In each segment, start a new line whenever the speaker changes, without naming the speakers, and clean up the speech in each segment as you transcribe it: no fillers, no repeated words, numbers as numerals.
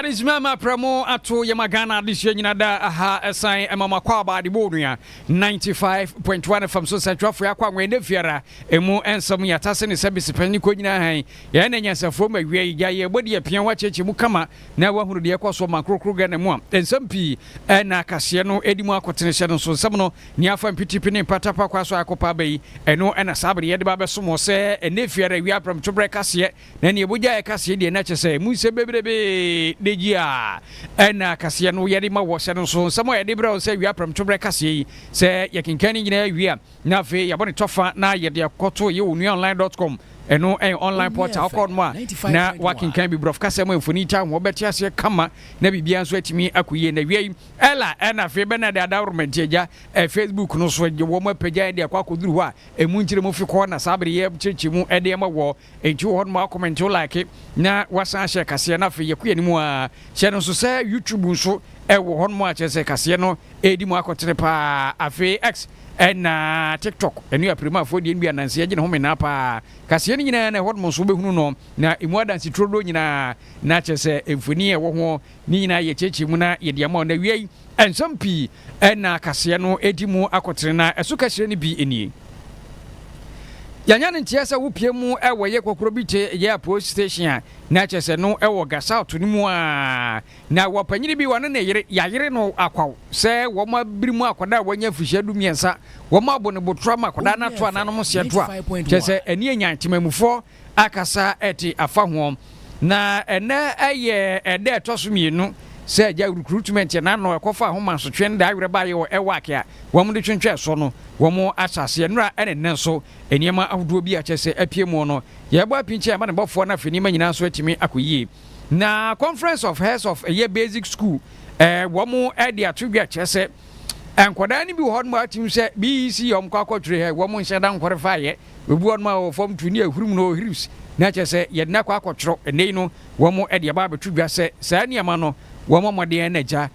is Mama Promo ato Yamagana this year da aha assign Mama Kwaba di Bonia 95.1 from so central for Aqua when the Fiera emu and some yatasen is service penny coina hai Yananya Safoma ya body a pian watch mukama na wahuru de akwa so makro kruga na mu and some p na Casiano Edimo Aquatination so some niafa pitipini patapa kwa so akopa bay eno na sabri yede baba so mo se ene Fiera we are from Tobrekase na ne boja e kase de na chese mu se bebrebe Dejia ena kasia no yede ma wo se no so samo yede bra se wia pram tobre kasia se yekinkani nyina wia na fe yabone tofa na yede akoto ye onuonline.com eno online portal akọ no na wakinkan bi brof kasa mo mfoni ta wo beti ase kama na bibia nso atimi akoye na wia ela ena fe be na de adawrment eja Facebook no so wo mo pagya de akọ akoduru ho a emu nkire mo fi ko na sabre ye chichi mu ede ma wo enti ho no comment like na wasan share kase na fe yakuye ni mu a share no so say YouTube nso wo ho no a chese kase no edi mu akotere pa afi X and TikTok and you are prima for the Indian and Sian home na pa Cassian and what most will be no na immordan citrodo na natures infonia wo nina ye chechi muna ye diamond na we and some p and Cassiano edimu akotrena esukasire ni bi eni Yanyane ntiasa wo piemu ewo ye kokoro bi te ye post station na chese no ewo gasa to ni mu a na wopanyiri bi wane na yire no akwaw se wo ma birimu akoda wanya fuhia du miensa wo ma bone botrama akoda na to ananom se to a chese eni anya ntimamufo akasa eti afa ho na ene eye ede etoso mienu se ja recruitment na no ekofa ho manso twen da awre ba ye ewo akia wo mu de twentwe so no wo mu asase enura ene nenso eniema ahodo bi a chese apiemu no ye bo apinche ma ne bofo na fini ma nyina so atimi akoyie na conference of heads of a year basic school wo mu e de atodwa chese enkoda ni bi ho no atim se BEC yom kwakotwere he wo mu nhyeda nkorefa ye obu on ma form tuni ahurum no hirs na chese ye na kwakotwero enei no wo mu e de ba betodwa se saa niama no wo mu mode na ja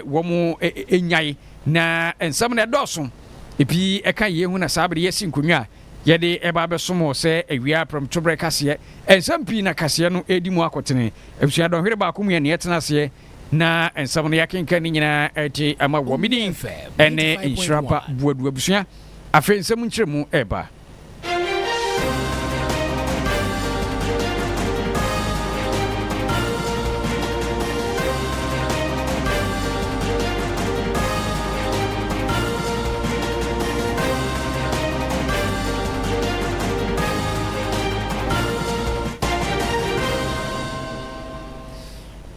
wo mu enyai na ensam na doso epi eka ye hu na sabre ye sinkonwa ye de eba besomo se awia from Tobrekase ensam pi na kase no edimu akotene ebusua do hwere ba komu ye ne yetena se na ensam no yakenkan ni nyina eti ama wo midin ene Nhyiraba Boadu abusua afa ensam nkyeremu eba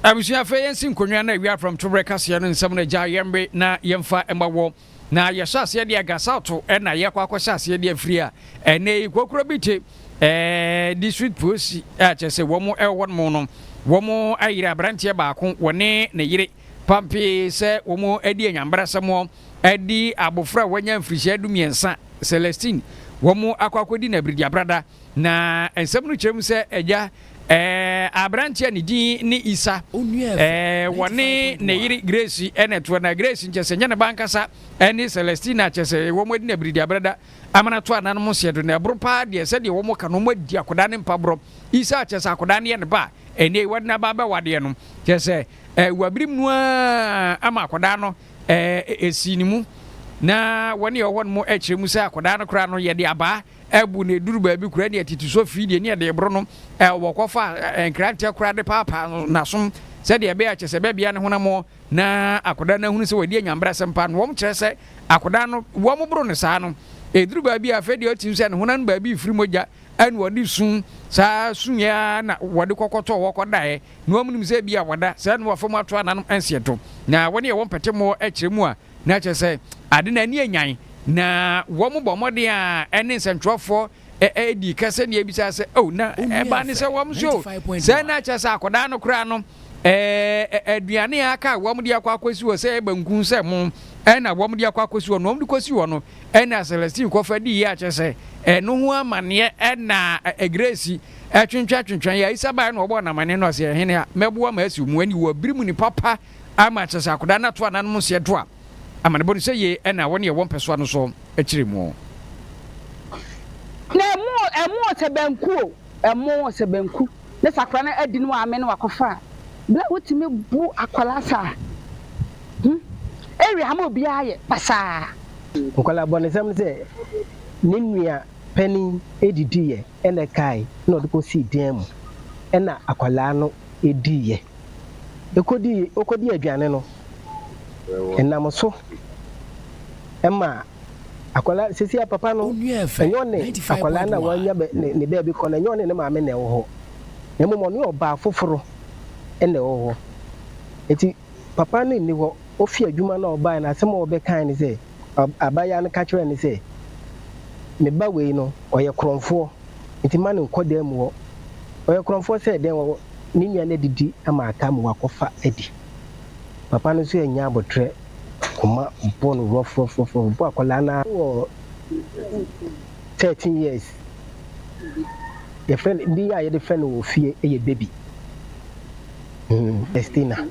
Abusia fe yensin konwa na we are from Tobrekase no nsam na ja yembe na yemfa embawo na yesase de agasa to na yakwa akwasase de afiri a ene kokoro bite district police a chese wo mo ewon mo no wo mo ayira brantie baako wone ne yire pampi se wo mo edi anyambra samo edi abofra wanya mfirihia dumiensa Celestine wo mo akwakodi na bridia brada na ensam no kyerem se eja abrantia ni di ni Isa wone ne yiri Grace eneto na Grace nchese nyane bankasa eni Celestina chese wo modi na bridia brada amana to ananom sedo na bropa de se de wo mo kanu modi akoda ne mpabro Isa chese akoda ne ne ba eni wadna baba wade no chese wabirim no ama akoda no esinimu na wone yo won mo ekyeremu se akoda no kra no ye de aba ebu ne duru ba bi kura ne atiti so fi de ne de bro no wo kofa enkrante kura de papa na som se de be a chese be bia ne honamo na akoda na hunu se wadi anyambra sempa no wom kire se akoda no wo mo bro ne sa no duru ba bi afa de otim se ne honan ba bi firi moja an wadi sun sa sunya na wadi kokoto wo kodae no wom se bia wada se no wafo mato ananum ansieto na woni wo mpete mo ekiremu a na chese ade na ni anyan na wo mo bomode a ene sentrofo di kase ne ebisa se oh na eba ni se wo mo so se na chese akoda no kra no aduane aka wo mo di akwakosi wo se bankun se mo na wo mo di akwakosi wo no mo di kosi wo no na Celestine ko fa di ya chese no ho amane na Grace atwentwa ya Isa ba na obo na mane no se hene a meboa ma asi mu ani wo birimu ni papa ama chese akoda na to anan mo se to a amane bonu se ye na woni ye won peso no so akiremu
na emu se banku ne sakra na adi no ame no wakofa bla wotimi bu akwala sa area ha mo bia ye pasa
nkwala bonesam se ninua pani edidiye ene kai na odiko si dem ena akwala no ediye okodi aduane no enam so ema akwala sisi ya papa no enyone akwala na wanya ne baabi kɔ enyone ne maame na ɛwɔ hɔ emu no oba foforo ene ɛwɔ hɔ eti papa no ni hɔ ofi adwuma na oba na asɛm a ɔbɛkan ne sɛ abaya no ka kyerɛ ne sɛ me ba wei no ɔyɛ krɔmfoɔ enti ma ne nkɔda mu hɔ ɔyɛ krɔmfoɔ sɛ den wɔ ne nua na didi ama aka mu akɔfa adi papa no so anya abotrɛ kuma bon rough bo akwala na 13 years your friend bi ya the friend wo fie e baby Celestina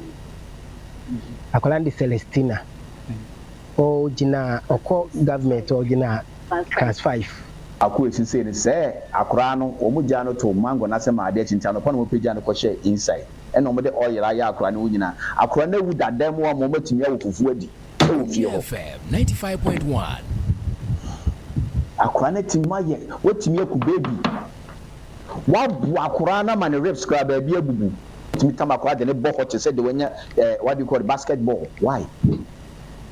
akwala ndi Celestina o jina oko government o jina class 5
akọ esi say ne say akora no omugya no to mango na se ma ade chinta no pa no pagya no ko share inside ena omde oil aya akora no nyina akora na wu dadam wo mo matumi awo fufu adi e fie ho
95.1
akora na timaye wotumi aku baby wabu akora na man ribs kra ba bi abubu tumi tam akora de ne bo hot say de wanya what do you call it, basketball why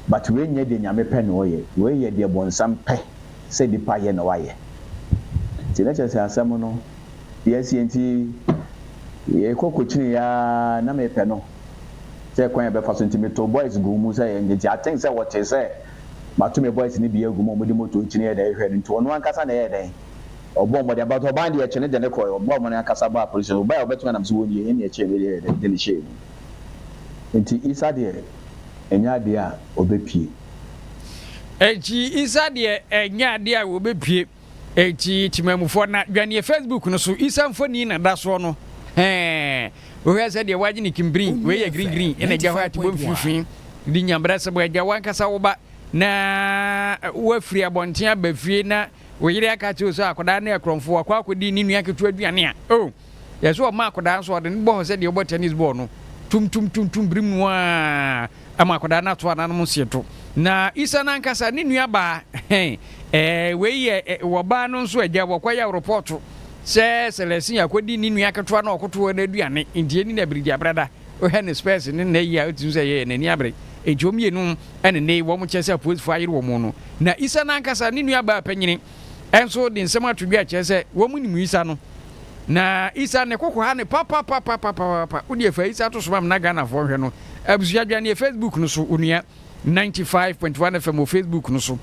but we nye de nyame pe no ye we ye de bonsam pe say di pa ye no waye ti na chese asem no yes enti ye kokochiri ya na me pe no say kwan ya be fa centimeter boys go mu say nje I think say what say matume boys ni bi egu mo di moto chiri ya da hwe nti ono ankasa na ye den obo mo de about oban de chene de ne koy obo mo na ankasa ba police obo ya obetuma na so woni ye ne che de ne she nti isa de enya de a obepie
eji isa de enya de a obepie eji timamufo na dwane Facebook no so isa mfoni na da so no we hwese de waji ni kimbri we ye green ene ja hwa tibom fifin di nyambra se bo ja wankasa wo ba na wo firi abonten abafie na we yire aka ti so akoda na ekromfo akwa akodi ni nua ketu aduane a yeso o ma akoda so de bo ho se de obo tennis ball no tum brim wa ama akoda na to ananum sieto na isa na nkasa ni nua ba we ye wo ba no nso agya wo kwa ya report se selesin akodi ni nua keto na okoto na aduane ndie ni na biridi abrada o he ne space ni na yi a otu se ye na ni abre ejomie no ene ne wo mo chese police fire wo mo no na isa na nkasa ni nua ba panyini enso de nsem atodwi a chese wo mu ni isa no na isa ne kokko ha ne papa udi fa isa to so mam na Ghana fo hwe no abusia dwa ne Facebook no so onua 95.1 FM Facebook no so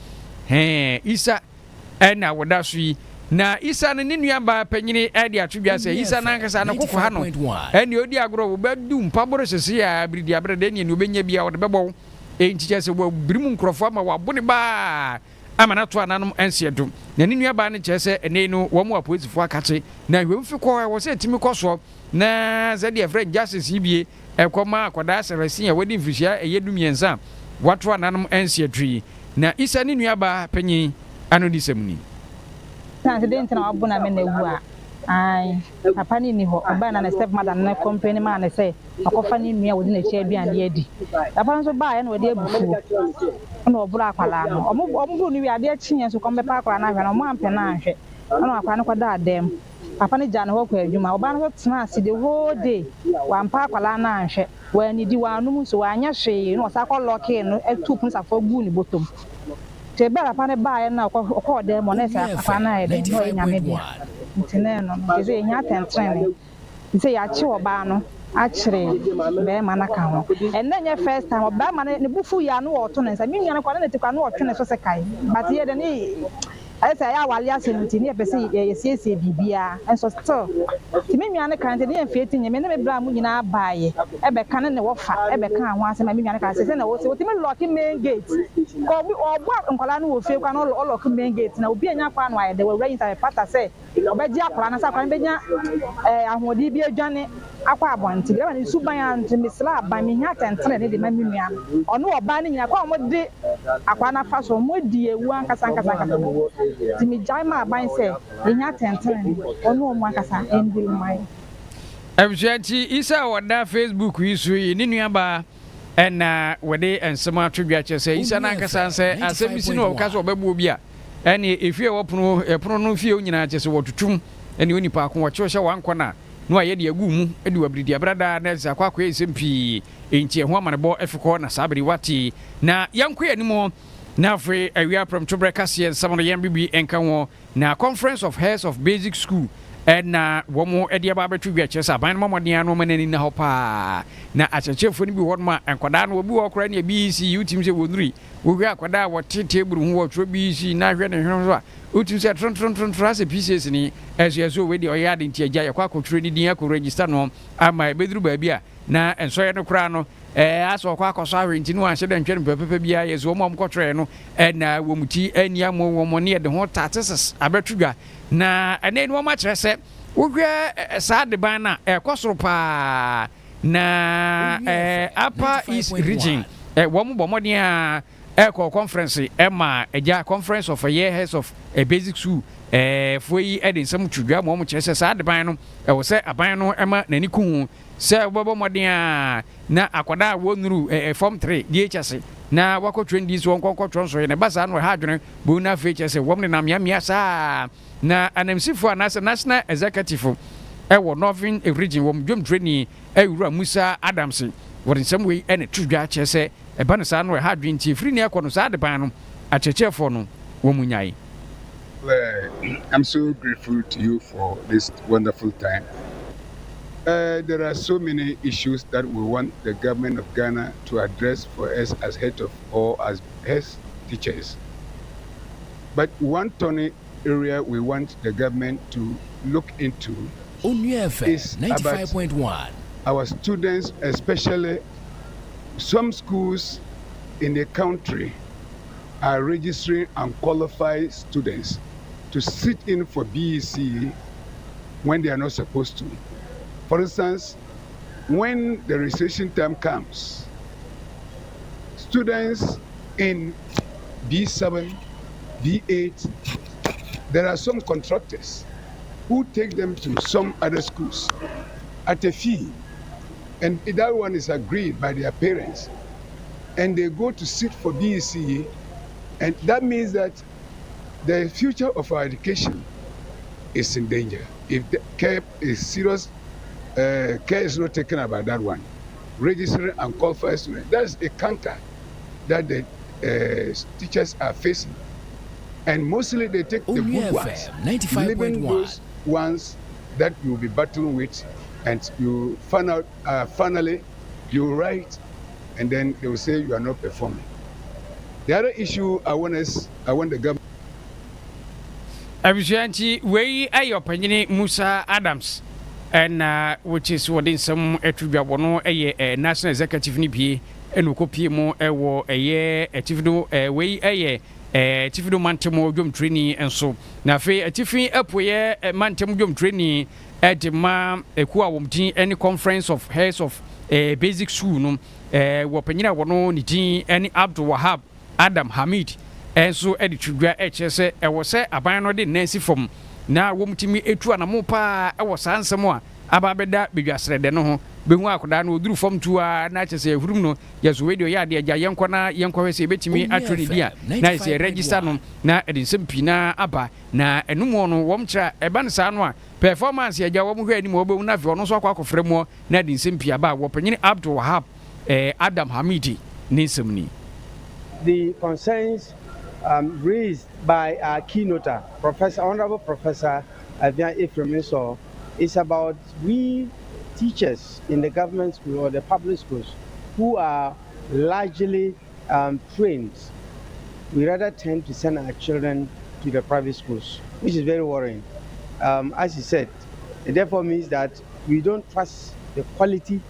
isa na woda so yi na isa ne nua ba panyini e de atodwa se isa na nkasa ne kokko ha no ene odi agro wo badu mpaboro sese ya bridi abrede ne obenya bia wo de bebo enti se wo birimu nkrofo ama wo abone ba amana to ananum ensiedo na ni nua ba ne kyese ene no wo mu apolisifoɔ akache na hwemfi kɔ wo se timi kɔso na zade efre justice ibie ekɔma akɔda seresi ya wadi mfishia eyedumiensa wato ananum ensiedui na isa ni nua ba panyin anodi semuni
accident na wabuna me na wu a ai papa ni ho oba na step mother na company ma na say akofa ni nua wodi na chia aduane adi papa nso ba ya na wodi abufu na obura akwala no omo ni wi ade achinya so kombe pa akwala na hwe na omo ampe na ahwe na akwala no kwada adem papa ni jana ho kwa adwuma oba no tena ase the whole day wa mpa akwala na ahwe wa ni di wa anum so wa anya hwe no sa ko lock no etu pun sa fo gu ni bottom te bera pa ne ba ya na ko dem mo na sa akwala na ede no nyame dia ntene no keze nya tentrene nse ya chi oba no achire be mana ka ho enne first time oba mana ne bufu ya no oto ne nsa mi nua no kwa na tikwa no otwe ne so se kai but ye de ni I say ya wali asemti ni pese yesiesie bibia enso still ti me nua ne kan te ne mfeti nye me ne me bra mu nyina baaye e be kan ne wo fa e be kan ho asema me nua ne kan se na wo se ti me lock main gate ko obo nkwala no wo fie kwa no lock main gate na obi anya kwa no aye de wo rain sa pata se obeji akwala na sa kwa be nya ahodi bi adwane akwa abonti be na suban ant misla ban me nya tentre ne de ma me nua ono oba ne nyina kwa mo de akwa na fa so mo di ewu ankasa Timi jaima ban se enya tenten onu omu akasa endiri mai
Abshanti isa wada Facebook yisu ni nuaba na wede ensema twedwa che say isa na nkasa se asebisi no ka so obabu obi a ene efie wopono epono no fie onyina che se wotutum ene onipa akon wo che wankona no aye de agu mu ede wabridi abrada na za kwakwa esempi entie ho amanebo efiko na sabri wati na yankwa animo na afre awia from Tobrekase ensema no yembibi enka wo na Conference of Heads of Basic School na womo ede ba betu bia chesa ban mamodin anu manani na hopa na achechefo ni bi wodma enkwada no obi wokora ne BC utim se wonuri wohwe akwada wote table hu wotro BC na hwe ne hwe so a utim se tron ase pieces ni eso we de oyade nti agya yakwa akotro ni din akọ register no ama ebeduru ba bia na enso ye no kora no aso kwa akoso ahwe nti no anhye de ntwe pepepe bia yeso mo amkotro no na womuti ania mo womo ne de ho tateses abetu bia na ene no ma kire se wohwe sa de ban na ekosoro pa na upper east region womo bomodin a conference Emma eja conference of a year heads of a basic school foi edin sam twudwa mo kire se sa de ban no wo se aban no ema nani ku se bobo modin a na akwada wonuru form 3 DHS na wako trendy so wonko tronso ne basa no ha dwene bu na feature se wom ne na mia sa na anamsifo anasa national executive wo Northern region wom dwom training ewura Musa Adams wori nsem we ene twudwa che se eba ne sa no ha dwen ti free ne ekono sa de ban no achechefo no womunyai.
I'm so grateful to you for this wonderful time. There are so many issues that we want the government of Ghana to address for us as head of or as teachers. But one tiny area we want the government to look into is 95.1. Our students, especially some schools in the country, are registering unqualified students to sit in for BEC when they are not supposed to. For instance, when the registration time comes, students in B7, B8, there are some contractors who take them to some other schools at a fee, and that one is agreed by their parents, and they go to sit for BEC, and that means that the future of our education is in danger. If the care is serious, care is not taken about that one. Registering unqualified students, that's a canker that the teachers are facing. And mostly they take the good ones, leaving those ones that you'll be battling with, and you find out, finally, you write, and then they will say you are not performing. The other issue I want the government.
Abishanti, we are your opinion, Musa Adams, and which is what in some attribute a national executive nipi, and copy more a year, a tifdo, way a year, a tifdo mantemo jump training, and so now fe a tiffy up where a mantemo jump training at the ma a kuawumti any conference of heads of a basic school, no, wapenya wano niti any Abdul Wahab Adam Hamid. And so editudwa HSA e wo se aban no de nancy from na womtimi etu anamo pa e wo sansemo a ababeda bedwasrede no ho behu akoda na oduru fom tuwa na HSA hurum no yeso radio ya de agya yenkwa na yenkwa hwese betimi atwene dia na se register no na edinsem pina aba na enumo no womkira eba ne sa no a performance agya wom hwe ani mo behu na fe ono so akwa akofremo na edinsem pia ba wo panyini Abdul Wahab Adam Hamidi nisemni.
The concerns raised by our keynoter, Honorable Professor Avian Ephraim, is about we teachers in the government school or the public schools who are largely trained. We rather tend to send our children to the private schools, which is very worrying. As he said, it therefore means that we don't trust the quality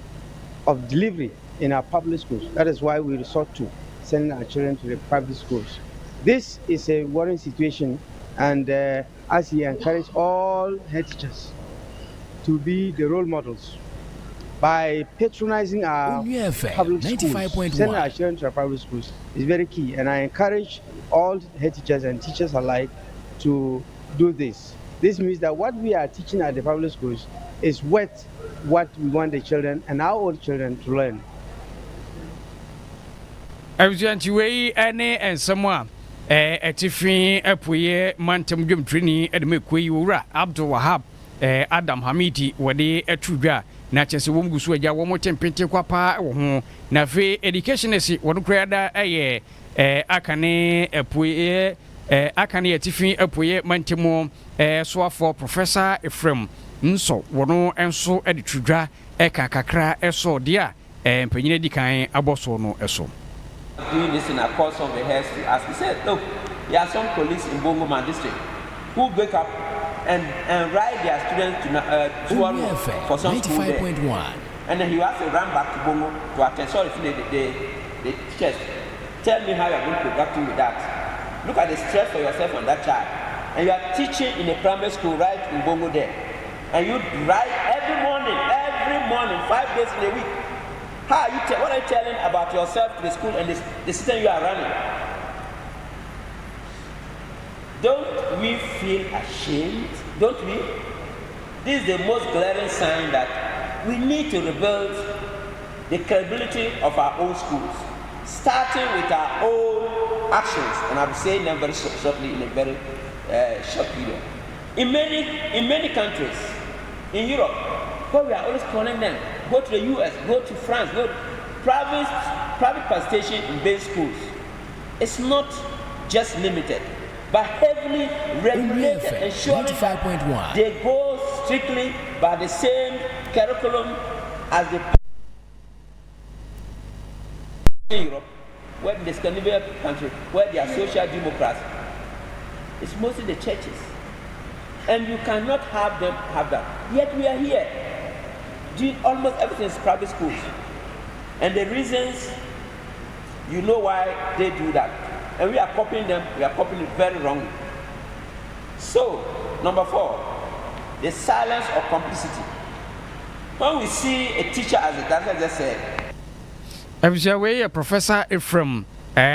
of delivery in our public schools. That is why we resort to sending our children to the private schools. This is a worrying situation, and as he encouraged all head teachers to be the role models by patronizing our public schools, sending our children to our private schools is very key. And I encourage all head teachers and teachers alike to do this. This means that what we are teaching at the public schools is worth what we want the children and our own children to learn.
Abujanti wei ene ensemo a etifi apoye mantam dwomtrini edemekoi wura Abdul Wahab Adam Hamidi wode atudwa na chese wom gusu agya wom tempente kwapa wo ho na fe educationist wono krada eye akane apoye akane etifi apoye mantemo soafo Professor Ephraim nso wono enso editudwa kakra eso dia mpanyine dikan aboso no eso.
Doing this in a course of rehearsal, as he said, look, there are some police in Bongoma district who wake up and ride their students to Swallow for some school day. And then he has to run back to Bongo to attend. Sorry, the teachers. Tell me how you are going to conduct with that. Look at the stress for yourself and that child. And you are teaching in a primary school right in Bongo there. And you ride every morning, 5 days in a week. How are you what are you telling about yourself to the school and the system you are running? Don't we feel ashamed? Don't we? This is the most glaring sign that we need to rebuild the credibility of our own schools, starting with our own actions. And I'm saying them very shortly in a very short period. In many countries, in Europe, where we are always calling them, go to the US, go to France, go to private participation in base schools. It's not just limited, but heavily regulated, ensuring that they go strictly by the same curriculum as the in Europe, where in the Scandinavian country, where they are social democrats. It's mostly the churches. And you cannot have them have that. Yet we are here. Almost everything is private schools. And the reasons, you know why they do that. And we are copying them, we are copying it very wrongly. So, number 4, the silence of complicity. When we see a teacher, as the doctor just said,
Abjawe Professor Ephraim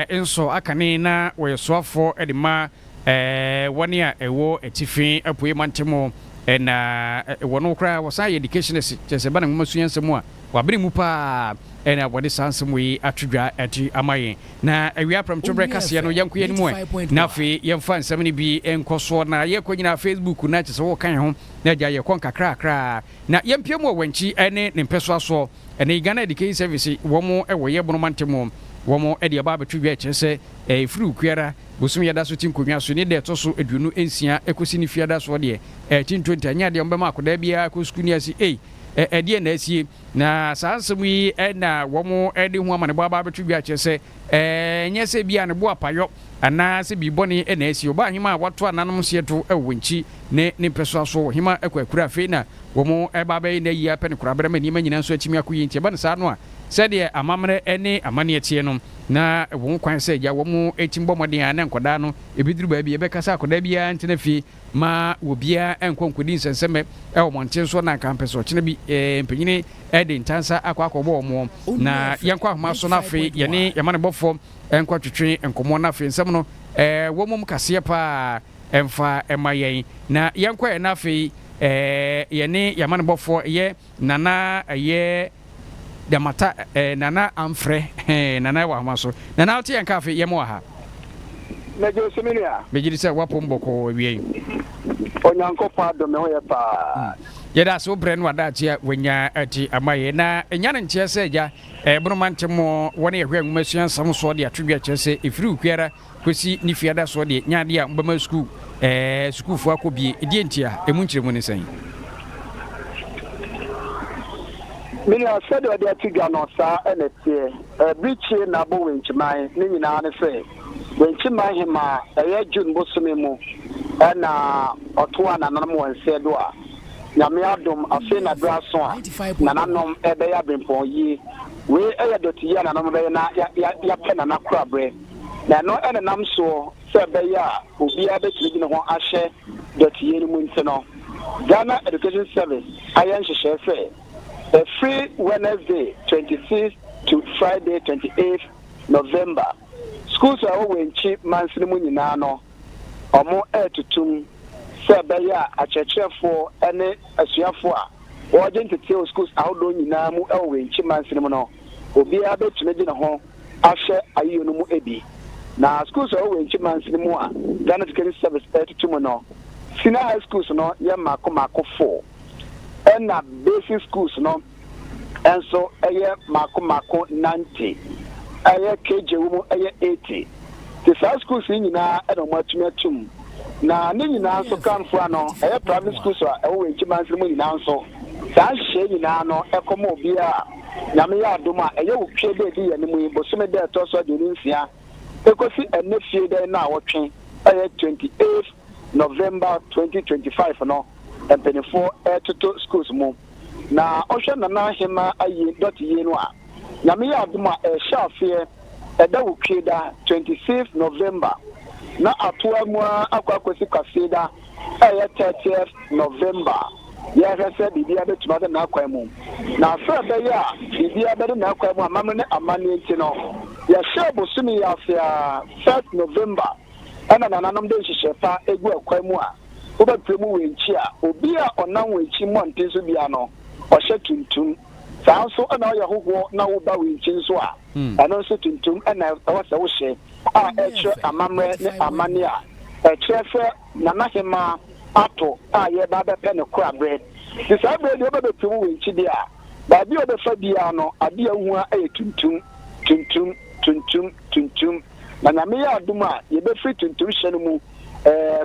inso akane na we soafo edema 1 year ewo etifi apoye mantemo na wono kra wasa educationist chese bana masuyansemu a wabere mu pa na wode sansem wi atwedwa ati amaye na awia pram tobre kase no yankoye ni mu na fe yemfa nsem ni bi enkoso na ye konyina Facebook na chese wo kan ho na gya ye kon kakra na yempiemu wanchi ene ne mpeso aso ene Ghana Education Service womo ewo ye bono mantemo womo ede ba betwedwa chese free kuara bosum yada so tinkonwa so ne de to so aduonu ensia ekosi ni fiada so de 2020 anya de mbema akoda bia ko skuni asi ede na asie na sansem yi na womo ede hu amane ba betwedwa chese nyese bia ne bo apayo ana se bi boni na asi oba hima wato ananom sieto ewonchi ne peso aso hima ekwakura fe na womo eba ba na yi apene kurabere mani manyina so achimi akoyi nti ba ne sa no a sɛdeɛ amamre ene amane tie no na wo kwan sɛ ja wo mu etimbo modin ana nkoda no ebiduru ba bi ebekasa akoda bia ntena fi ma wo bia enkonkodi nsenseme wo monten so na kampeso kene bi mpanyine ede ntansa akwakobo mo na yankwa ahoma so na fe yene yamane bofo enkwatwetwe enkomo na fe nsem no wo mum kase pa emfa emayen na yankwa na fe yene yamane bofo ye nana ye Damata nana amfre nana wa maso nana oti en kafe yemo ha
mejo seminia
mejiri se wapo mboko wie
onyanko pa do me ho ye pa
yeda so bre no ada tia wanya ati amaye na enya ne ntie se ja bromante mo wona ye hwe nwumasuan sam so de atwedwa chese efiri ukuara kosi ni fiada so de nyaade a mbama school school fu akobie edie ntia emu nkyeremu ne san
Mini said that the Tigano sa and a tear, a breach in a bow winch mine, meaning I say, when she mind him a June Bosumimu, and Otuan and Namo and said, Yamiadum, a fin a grass one, Nanam, a bay have been for ye, we a dirty yan and Yapen and a crabbre. Now, no and a num so, said Baya, who be able to live in one ashe, dirty Wintono. Ghana Education Service, I am shall say. A free Wednesday, 26th to Friday, 28th November. Schools are all in cheap monthly money now. Or more air to tum. Sabaya, a church for any as you have for. wɔgye ntete schools ahodoɔ nyinaa mu ɛwɔ wɛnkyi mansi no mu no obiara bɛtumi gyina ho ahyɛ ayie no mu ebi na schools ɛwɔ wɛnkyi mansi no mu a Ghana Security Service ɛtutu mu no senior high schools no yɛ mako 4 ɛna basic schools no ɛnso ɛyɛ mako 90 ɛyɛ KJ mu ɛyɛ 80 the saa schools yi nyinaa ɛna wɔn atumi atum na ne nyinaa nso kanfoa no ɛyɛ private schools a ɛwɔ wɛnkyi mansi no mu nyinaa nso saa hyɛ nyinaa no ɛkɔmɔ obiara nyame yɛ adom a ɛyɛ wo twe dɛ di yɛ ne mu yi bosome dɛ ɛtɔ so aduonu nsia ekosi ɛnɛ fie dɛ na wɔtwe ɛyɛ 28 November 2025 no mpanimfoɔ ɛtoto schools mu na ɔhwɛ nana ahema ayi dɔte yie no a nyame yɛ adom a ɛhyɛ afeɛ ɛda wo twe da 26 November na atoa mu akɔ akɔsi kwasee da ɛyɛ 30th November yɛhwɛ sɛ biribiara bɛtumi ade n'akwan mu na afɛ bɛyɛ a biribiara bɛde n'akwan mu amam ne amanneɛ nti no yɛhyɛ bosome yɛ afea 1st November ɛna nananom de nhyehyɛ pa egu akwan mu a wobɛpɛ mu wɛnkyi a obi a ɔnam wɛnkyi mmɔnten so bia no ɔhyɛ tuntum saa nso ɛna ɔyɛ hohoɔ na woba wɛnkyi nso a ɛno nso tuntum ɛna ɛwɔ sɛ wohyɛ a ɛkyerɛ amammerɛ ne amanneɛ a ɛkyerɛ sɛ nanahema ato a yɛba bɛpɛ ne korabrɛ te saa berɛ deɛ wobɛbɛpɛ mu wɛnkyi deɛ a baabi a wobɛfa biara no adeɛ ahu a ɛyɛ tuntum na nyame yɛ adom a yɛbɛfiri tuntum hyɛ no mu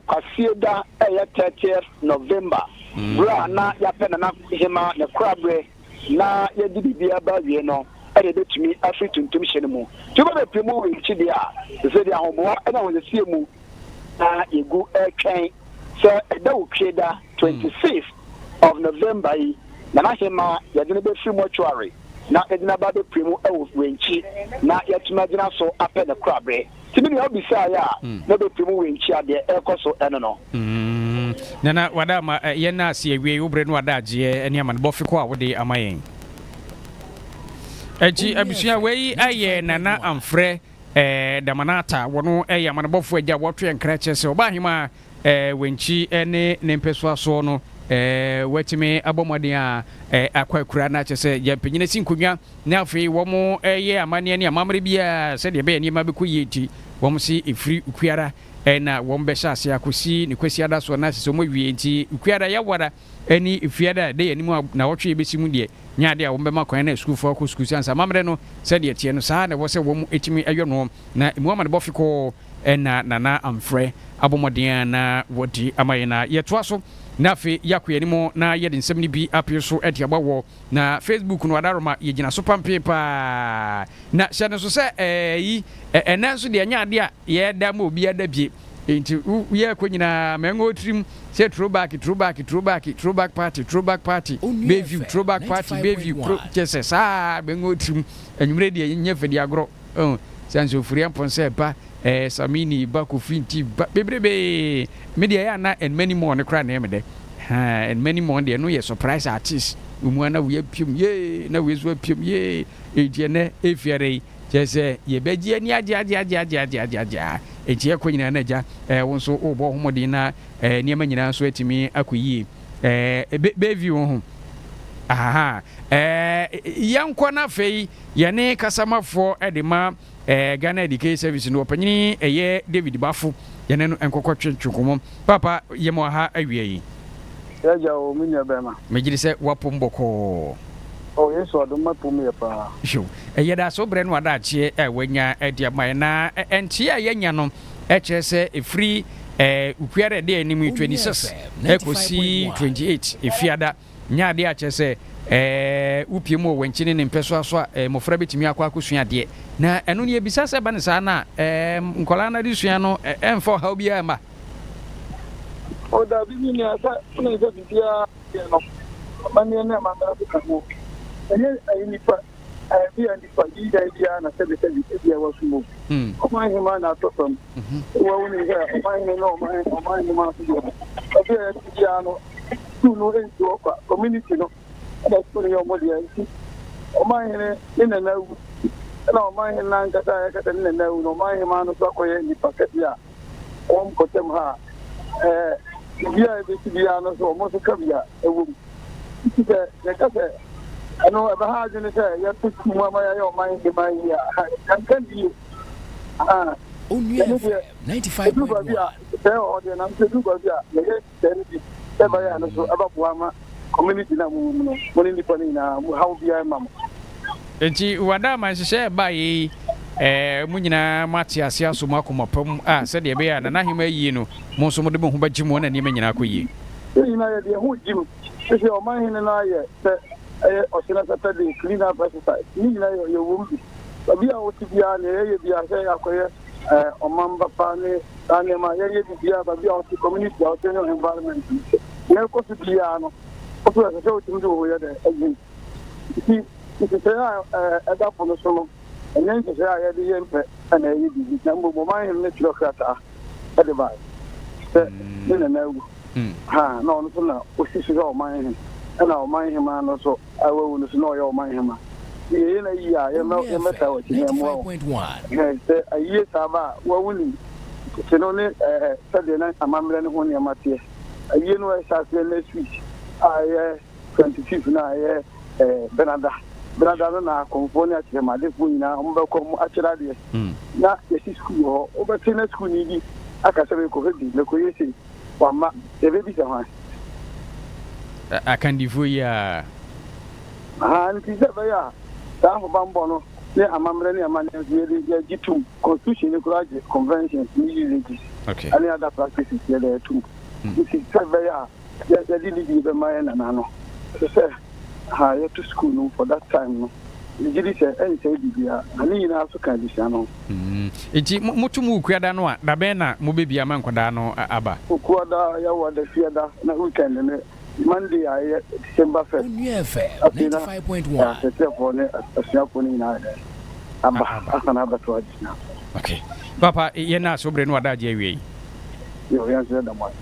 kwasie da ɛyɛ 30th November berɛ a na yɛapɛ nanahema ne korabrɛ na yɛde biribiara ba wie no ɛde bɛtumi afiri tuntum hyɛ no mu nti wobɛbɛpɛ mu wɛnkyi deɛ a sɛ deɛ ahoboa ɛna wɔnsesie mu na yɛgu ɛtwɛn sɛ ɛda wo twe da 26th of November yi nanahema yɛde no bɛfiri mortuary na yɛde no aba bɛpɛ mu ɛwɔ wɛnkyi na yɛtumi agyina so apɛ ne korabrɛ nti bi ne wobisaeɛ a na bɛpɛ mu wɛnkyi adeɛ ɛkɔ so ɛno no
nana wada ma yɛn na ase awie wobrɛ no wada agyeɛ ne amanebɔfe kɔ a wode ama yɛn akyi abusua wei ayɛ nana amfrɛ damanata wɔno ɛyɛ amanebɔfo agya wɔtwe nkra kyɛ sɛ ɔba ahema a wɛnkyi ne ne mpɛso aso no watumi abɔmmɔden a akwakura na kyɛ sɛ yɛmpanyina si nkonnwa na afei wɔn ɛyɛ amanneɛ ne amammerɛ bi a sɛdeɛ ɛbɛyɛ nneɛma bɛkɔ yie ti wɔn si ɛfiri ukuara na wɔn bɛhyɛ ase akɔsi ne kwasi ada soɔ na sɛ wɔn awie nti ukuara yɛwara ne efiada de anim na wɔtwe bɛsi mu deɛ nyaade a wɔn bɛma kwan na sukuufoɔ akɔ sukuu sansa amammerɛ no sɛdeɛ tie no saa na ɛwɔ sɛ wɔn ɛtumi ɛyɛ no na emu ama ne bɔfi kɔɔ ɛna nana amfrɛ abɔmmɔden na wɔdi ama yɛn na yɛtoa so na afei yɛakɔ anim na yɛde nsɛm no bi apee so de aba wɔ na Facebook no adaroma yɛgyina so pampee paa na hyɛ no so sɛ ɛnɛ nso deɛ ɛnyɛ adeɛ a yɛda ma obi ada bie nti yɛkɔ nyinaa mɛngɔ tirim sɛ throwback party bayview throwback party bayview kyɛ sɛ saa mɛngɔ tirim anwummerɛ deɛ nyɛ fɛdi agorɔ sanso ofuri ampɔn sɛ ba Samini ba Kofi nti bebrebe media ya na and many more ne kra na emede and many more there no ye surprise artist umu na we piem ye na we so piem ye eje ne efiare je se ye beji ani aja eje ko nyina na ja won so obo homodin na niam nyina so atimi akoyi bevi won ho aha yankɔ na fei yɛne kasamafo edema Ghana Education Service no opanyini ɛyɛ David Bafo yɛne no nkɔkɔ twentwekɔmɔ papa yɛmɔ ha awie yi
yaja o minya bema
megiri sɛ wapom bɔkɔ
o yeso adom mapom yɛ pa
sho ɛyɛ da so brɛ no wada akye wanya ɛde ma na ɛntie a yɛnya no ɛkyerɛ sɛ ɛfiri ukuare de anim 26 ɛkɔsi 28 efiada nyaade a kyerɛ sɛ upie mu wɛnkyene ne mpɛso aso a mmɔfra bɛtumi akɔ akɔsua adeɛ na ɛno ne yɛbisa sɛ ba ne saa na nkɔlaa no de sua no ɛmfa ɔhaw biara ma
o da bi ni asa na ɛsɛ bibia no ɔmaneɛ ne amamara ka ho ɛnyɛ nipa bia nipa yida bia na sɛ bia wɔ so mu ɔman hema na atɔ fam wɔwo ne sɛ ɔman hema na ɔman hema so deɛ ɔbia bia no tu no ɛnti ɔkwa community no ɛna sukuu yɛ ɔmo deɛ nti ɔman hene ne nana wu ɛna ɔman hene na nkata yɛkata ne nana wu na ɔman hema no so akɔyɛ nipa kɛse a wɔn kɔtɛm ha bia ɛbɛsi bia no so ɔmo so ka bia ɛwɔ mu I know about how you say you have to see my mind in my ear. I can you.
Onua 95.1.
Tell the I'm to do about community now, money depending how be I, mama.
Enti wada man hye ba yi mu nyina mate ase aso makomapam said de be ya na hima yi no mo so mo de ho bagye mo na ne nyina akoyi.
Nyina ye de ho jim. Se o man hin na ye se o sina Saturday clean up exercise. Nyina ye wo bi. Abi a o ti bia na ye bia se akoye o man papa ne anema ye bia ba bia o ti community o ti environment. Ne ko ti bia no. O so se o ti do wo ye de agin. If you say at that point, and then you say I had the emperor and I did number of my natural crata at the bar. No, no, which is all mine, and I'll mind him, and also I will know your mind him. In a year, I am not a matter with him.
95.1.
A year, Saba, well, willing. It's only Saturday night, I'm running on Matia. A year, no, I shall say next week. I 25th now, Benada. Brother na California to my defuina, Umbercom, Acharadia. Not the school, over 10 school needy. I can say, the creation, one, the baby.
I can defuya.
And it is ever, yeah. Down for Bambono, there are Mamrania man, G2 Constitution Convention,
okay.
Any other practices there too. This is ever, yeah. They didn't give a man and I know. Higher to school for that time. You did say, and say, I mean, also can be channel.
It's Mutumu Quadano, Dabena, Mubibi Aman Quadano, Abba.
Uquada, Yawa, the theater, na weekend, and Monday, I December 1st.
95.1.
A sharpony in either. Abba, towards now.
Okay. Papa, you're not so brain what that way.
You answer the one.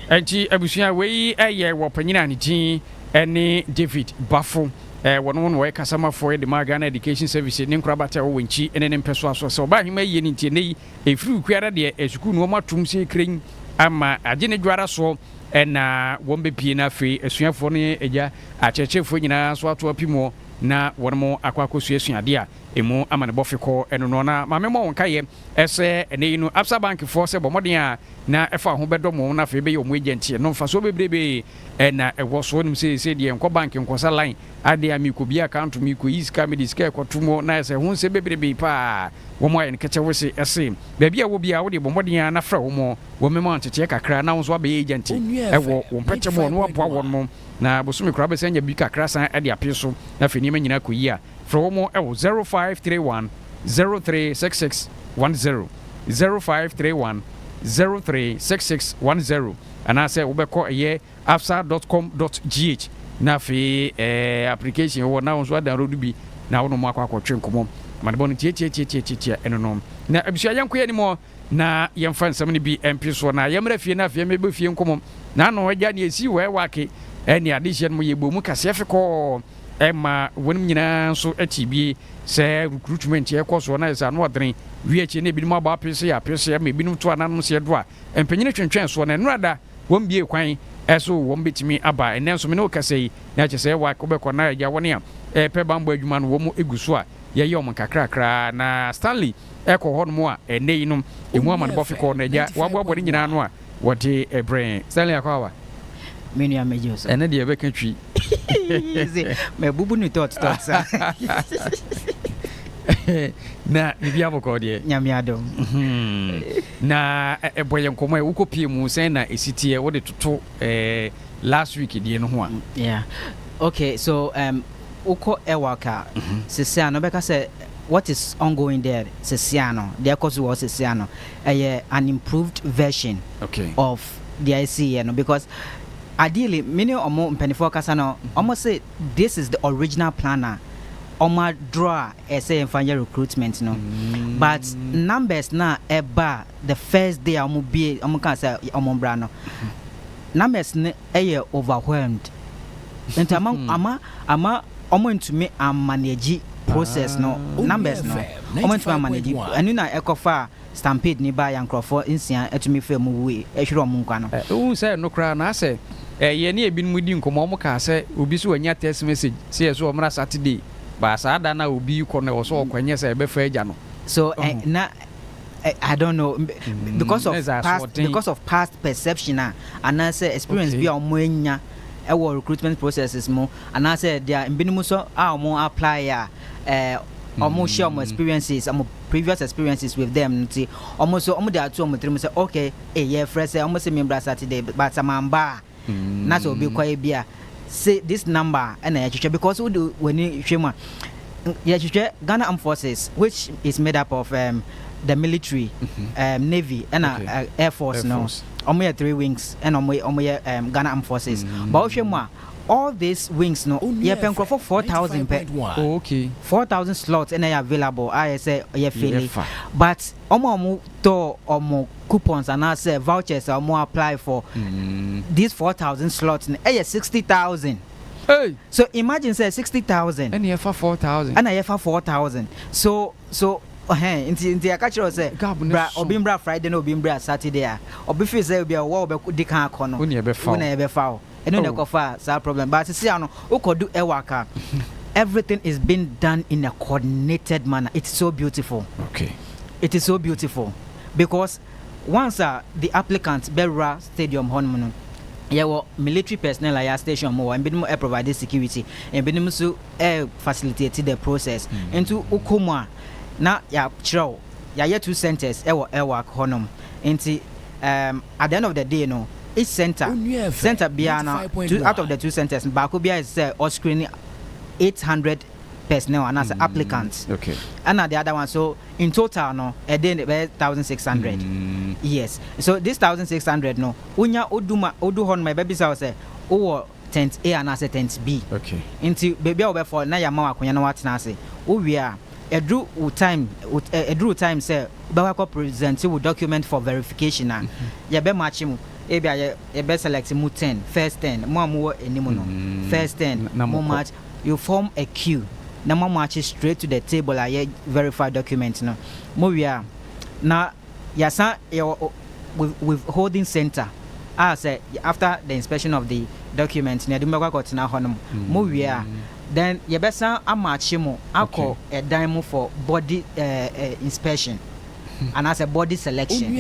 And she, Abusia, way a year, Wapanini. Any David Baffo, one way customer for the Margan Education Service in Krabata Winchi and then Persuaso. So by him, a few query a school no more tumsi cring, ama a dinner dwara so, and won't be pina free, a swim for me, a church for you now, so to a pimo, na one more aquaco association idea, a more amana boffico and nona, my memo on Kaye, essay, and you know, Absa Bank for Sebomodia, na efa ho bedomo na fe be yo mu agent no fa so bebrebe na e wo so nim say die enko bank enko sa line ade ami ko bi account mi ko iska me diska ko tumo na se ho se bebrebe pa wo mo en keche wo se ese ba bia wo bia wo de bomoden na fra wo mo wo me mo ntete kakra na wo so ba agent e wo wo peche mo no aboa wo mo na bosumi kra be sanya bi kakra san ade apeso na fe ni ma nyina ko yi a fra wo mo e wo 0531 036610 0531 036610 and I say ubeko ye afsa.com.gh na fi application wo na won so download bi na wono mo akwa twetwe nkomo manebon tie eno no na abusua yanko ye ni mo na yemfa nsam ni bi MP so na yemra fie na fie mebe fie nkomo na no agya ne esi we wake eni addition mo ye bomu kase afiko ema wonim nyina so atibie se recruitment ye koso na isa no odren wiachi ne bi mo ba pese ya pese me binum to ananum se do a empanyine twentwen so na nrada won bie kwan eso won betimi aba enenso me no kasei na che se wa ko be kona ya woni a pe bambo adwuma no wo mo eguso a ye ye om kakrakra na Stanley eko ho no a enei no emu amane bofiko na ja wabo nyina no a wote brain Stanley akwa
menu amejoso
ene de be katwi
me bubu ni tot sa
na bibia boko de
nyamiado
na eboye nkomo e wukopie mu sen na esitie wo de toto last week de no ho a
yeah okay so uko ewaka sesiano beka say what is ongoing there sesiano there cause was sesiano an improved version of the IC because ideally many omo mpenifo kasa no almost say this is the original planner oma draw say enfanya recruitment no but numbers na eba the first day omo be omo kan say omo bra no numbers ne overwhelmed enta ama omo ntumi manage process no numbers no omo ntumi manage anu na ekofa stampede ni ba yankrofo insia etumi fa mu we ehwere omo nkwa no
who say no kra na say ye ne ebi mu di nkomo mo ka se obi so anya text message say so omra Saturday ba sa da na obi ko na so okwanye se ebe fa agya no
so na I don't know because of past perception and I say experience be omonya our recruitment processes mo and I say there mbinimu so mo apply almost share my experiences previous experiences with them nti almost so they are two three say okay yeah fresh say almost member Saturday but samamba na so be quite bia say this number and because when you Ghana Armed Forces, which is made up of the military, Navy, and Air Force. No, only 3 wings, and only Ghana Armed Forces. But all these wings, no, you pay for 4,000 per.
Okay.
4,000 slots, and they are available. I say, but to coupons and I say vouchers are more apply for these 4,000 slots. And 60,000.
Hey.
So imagine say 60,000
and you for 4,000
and I for 4,000 so into a catcher say obimbra Friday no obimbra Saturday obi feel say be a wo be di kan akono
when you be foul
and no go far so problem but see ano who could do work everything is being done in a coordinated manner. It's so beautiful.
Okay,
it is so beautiful because once the applicant Berra Stadium honmono military personnel at station more and been more provide security and been so facilitate the process into Ukuma na ya chro ya 2 centers work honum into at the end of the day no each center biana out of the 2 centers Bakubia is or screening 800 personnel and as applicants.
Okay.
And the other one, so in total, no, a day 1,600. Yes. So this 1,600, no, unya odu my baby say, tent A and as a tent B.
Okay.
Into baby over for na yama kunya na what na say. We are a drew time say Bawako present with document for verification na. Ya be matching ebia ya be select mu 10 first 10 mo enimu first 10 mo match you form a queue. Na march straight to the table I verify document no mo wia na yasa with holding center I say after the inspection of the document na dem go na honum mo wia then ye besa amachi mo akọ a dime for body inspection and as a body selection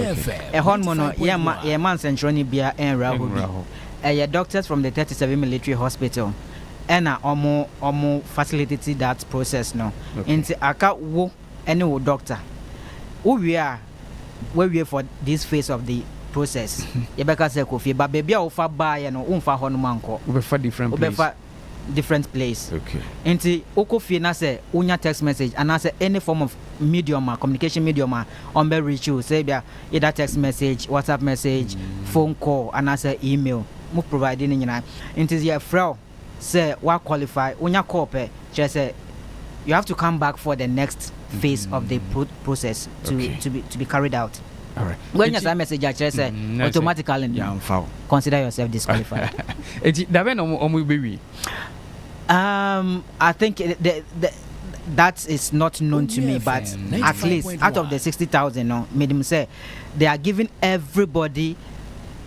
a hormone no ye man centroni bia en raho ye doctors from the 37 military hospital and omo facilitate that process no into aka wo any wo doctor we are for this phase of the process you better say kofi but baby o fa buy no umfa ho no manko
we for different place
okay into okofi na say unya text message and I say any form of medium communication medium on be reach you say bia either text message WhatsApp message phone call and I say email mo providing nyina into your frail say what qualify unya corporate just say you have to come back for the next phase of the process to be carried out.
All right.
When you send message just say automatically consider yourself disqualified. I think that is not known to me, but at least out of the 60,000 no made him say they are giving everybody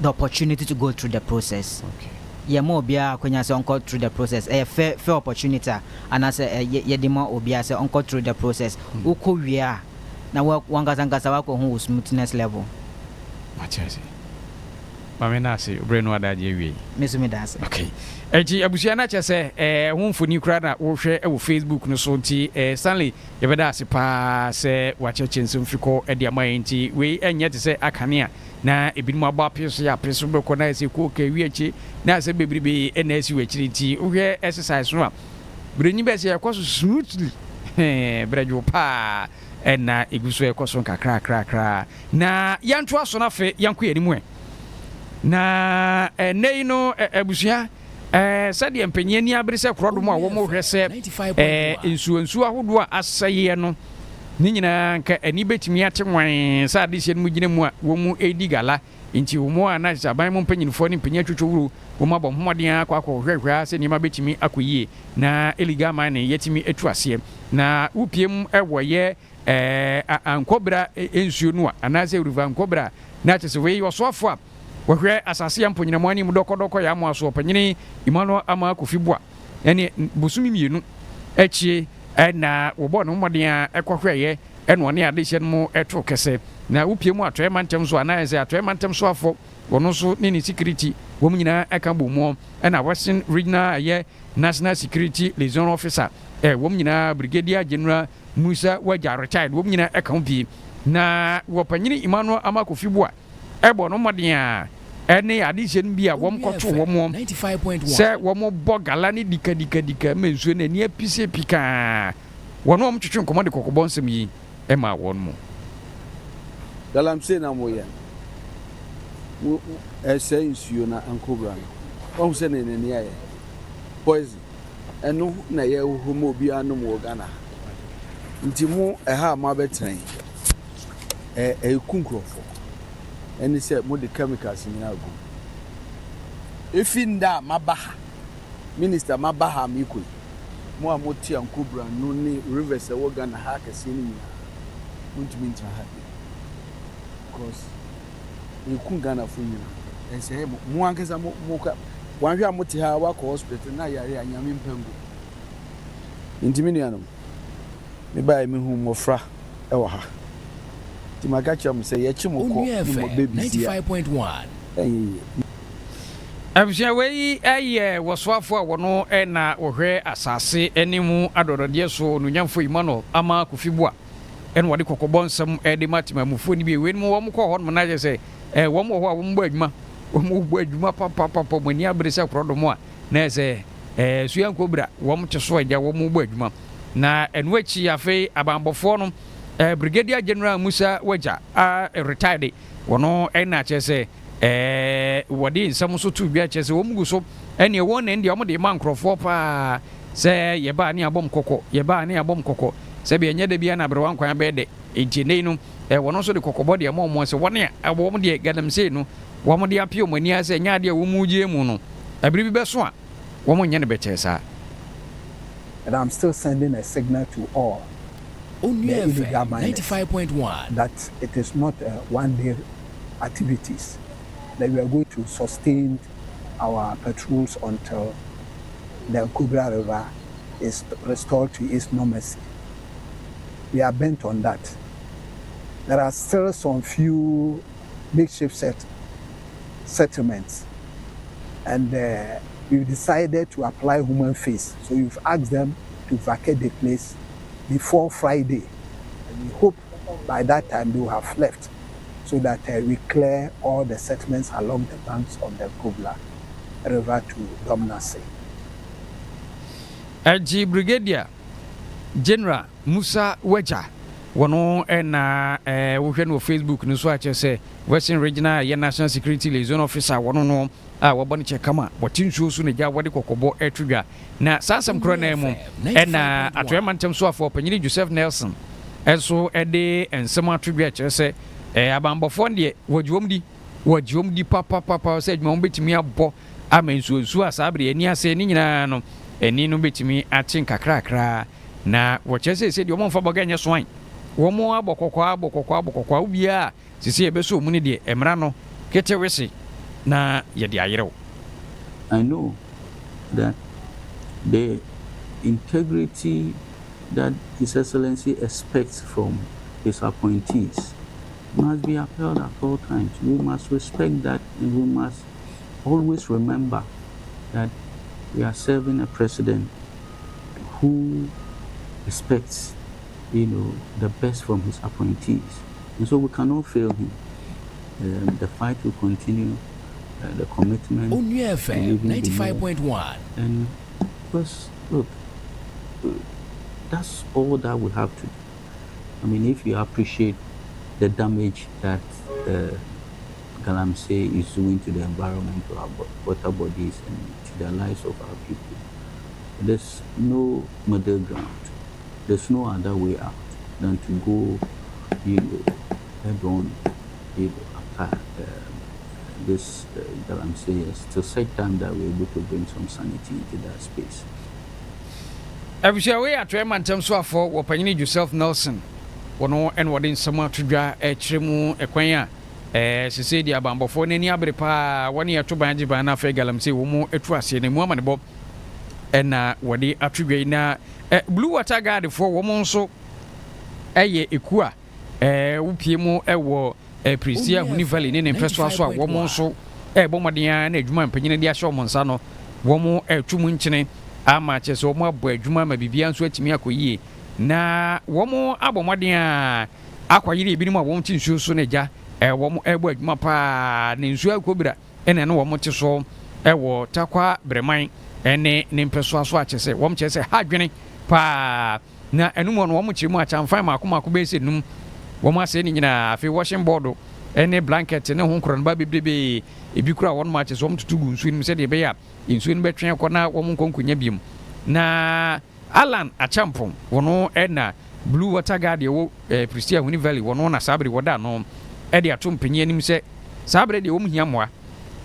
the opportunity to go through the process.
Okay.
Ye mo obia kwanya se onko through the process fair opportunity and as ye demo obia se onko through the process uko wia na wangazangasa wako hu smoothness level
machese mame na se obrenu adaje wi
mesumi dase
okay eji abusia na chese hu mfoni kura na wo hwe e wo Facebook no so nti Stanley ye beda ase pa se wacheche nsumfiko e dia mai nti we enye te se akane na ebinmu aba peso ya peso be ko na ese ko ka wi achi na ase bebribe na ese we chiri nti wo hwe exercise no a brenyi be se yakoso smoothly brejo pa na eguso yakoso kakra na yanto aso na fe yanko yanimu na nei no abusia sade empenye ni abere se krodomo a wo mo hwe se ensuansu ahodo a asaye no ni nyina nka ani betimi ate wan sa de se mu gina mu a wo mu edi gala nti wo mu a na saban mu mpanyinfo ni mpanya twotworo wo ma bɔ homoden akwa hwehwe se ni ma betimi akoyie na eliga man ne yetimi etu ase na upiem ewo ye ankobra ensuo no a na se ruva ankobra na tese we yo soafo a wɔhwɛ asase ya mponyinamo anim dɔkɔdɔkɔ ya amoa so ɔpanyini Emmanuel ama Kofibua ɛne bosumi mmienu akyi na wɔbɔ no mmɔden a ɛkɔhwɛeɛ ɛna ɔne adehyɛ no mu ɛto kɛsɛ na wopie mu atɔɛ mantam so anaa ɛsɛ atɔɛ mantam so afɔ wɔno nso ne ne security wɔn nyinaa ɛka bɔ mu ɛna Western Regional ɛyɛ National Security Liaison Officer wɔn nyinaa Brigadier General Musa Wagya retired wɔn nyinaa ɛka ho pii na wɔpanyini Emmanuel ama Kofibua ɛbɔ no mmɔden a ɛne adehyɛ no bi a wɔn kɔto wɔn sɛ wɔn bɔ gala ne dikadikadika mɛ nsuo na ani apise pikaa wɔn a wɔn twitwi nkɔmɔ de kɔkɔbɔ nsɛm yi ɛma wɔn mu.
Galamsey na mo yɛ ɛsɛ nsuo na nkobra no wɔn sɛ ne nani ayɛ poison ɛno na yɛ huhu mu obiara nom wɔ Ghana nti mo ɛha ama bɛtɛn ɛku nkurɔfo ɛne sɛ mo de chemicals nyinaa gu efi nda mabaha minister mabaha mikoi mo a mo ti nkobra no ne rivers ɛwɔ Ghana ha kɛse ne nyinaa mo ntumi ntra ha because eku Ghana fo nyinaa ɛsɛ mo ankasa mo ka wanhwɛ a mo te ha wakɔ hospital na yare anyame mpango ntimi nuanom me ba me hu mofra ɛwɔ ha ti maka kyerɛ sɛ yɛkyi mo kɔ mo baby
95.1
abusua wei ɛyɛ wɔsoafo a wɔno ɛna wɔhwɛ asase animu adɔdɔdeɛ so nunyamfo Emmanuel ama Kofibua ɛna wɔde kɔkɔbɔ nsɛm ɛde matemamufo ni bi wei mu wɔn kɔ hɔ no na yɛ sɛ wɔn wɔ hɔ a wɔn bɔ adwuma wɔn bɔ adwuma papapapa mo ni abere sɛ korɔ dɔm a na sɛ suya nkobra wɔn te so agya wɔn bɔ adwuma na ɛno akyi afei abanbɔfoɔ no Brigadier General Musa Wagya retired wɔno ɛna kyerɛ sɛ wɔde nsɛm so to bia kyerɛ sɛ wɔn gu so ɛne wɔn na ndi wɔn de ma nkorɔfoɔ paa sɛ yɛba ne abɔm kɔkɔ sɛ bi ɛnyɛ da bia na abrewa nkwan bɛɛ de enti no wɔno nso de kɔkɔbɔ de ma wɔn sɛ wɔn a wɔn de Galamsey no wɔn de apio wɔn ani sɛ nya de wɔn mu gye mu no abiri bi bɛso a wɔn nyɛ ne bɛkyɛ saa.
And I'm still sending a signal to all
Onua Midday 95.1
that it is not one-day activities, that we are going to sustain our patrols until the Nkobra River is restored to its normalcy. We are bent on that. There are still some few makeshift settlements, and we've decided to apply human face. So we've asked them to vacate the place before Friday. And we hope by that time they will have left so that we clear all the settlements along the banks of the Nkobra River to dormancy.
G Brigadier General Musa Wagya wɔno ɛna wohwɛ no Facebook no so akyɛ sɛ Western Regional yɛ National Security Liaison Officer wɔno no a wɔbɔ no kyɛ kama wɔte nsuo so na gya wɔde kɔkɔbɔ ɛtodwa na saa asɛm korɔ na mu ɛna atoɛ mantam so afɔ panyini Joseph Nelson ɛso ɛde nsɛm atodwa kyerɛ sɛ abanbɔfoɔ deɛ wɔgyewom di papapapa sɛ adwuma wɔn bɛtumi abɔ ama nsuo a saa bere ani asɛ ne nyinaa no ani no bɛtumi ate nkakrakraa na wɔkyerɛ sɛ deɛ wɔn mfa bɔga nyɛ soan wɔn abɔ kɔkɔɔ obiara sisi ɛbɛsɔ mu ne deɛ ɛmra no kete wese na yɛde ayerɛw.
I know that the integrity that His Excellency expects from his appointees must be upheld at all times. We must respect that, and we must always remember that we are serving a president who expects, the best from his appointees. And so we cannot fail him. The fight will continue, the commitment.
Onua Midday 95.1.
And because, look, that's all that we have to do. I mean, if you appreciate the damage that Galamsey is doing to the environment, to our water bodies, and to the lives of our people, there's no middle ground. There's no other way out than to go, head on, attack this Galamsey till such time that we're able to bring some sanity into that space.
Abusua we atwe mantem so afọ wopanyini Joseph Nelson wono en wode nsɛm atodwa ɛkyerɛ mu ɛkwan a sese di abambofo n'ani abere pa woni eto banji ban na fa galamsey wo mu etu ase ne mu amane bo na wode atwedwai na Blue Water Guard for wo mu nso eku a wopie mu wo Prisia Huni Valley ne mpeso so a wo mu nso bomodea na adwuma mpanyine de ahye wo nsa no wo mu etu mu nkyene ama che so wo mu abo adwuma ma bibia nso atimi akoyie na wo mu abomodea akwayire ebinim a wo mu tinsuo so na gya wo mu ebo adwuma pa ne nsuo akobira ene no wo mu te so wo takwa breman ene ne mpeso so a chese wo mu chese ha dwene pa na enum no wo mu chirimu achamfan makoma be se num wo mu ase ni nyina afi washing board ene blanket ne ho nkron ba bebrebe ebi kura won ma chese wo mu tutugu nsuo nim se de be ya nsuo nim betwen ko na wo mu nkonkonya biem na Alan Achampon wono ena Blue Water Guard wo Prisia Huni Valley wono na sabre woda no e de atom panyi anim se sabre de wo mu hia moa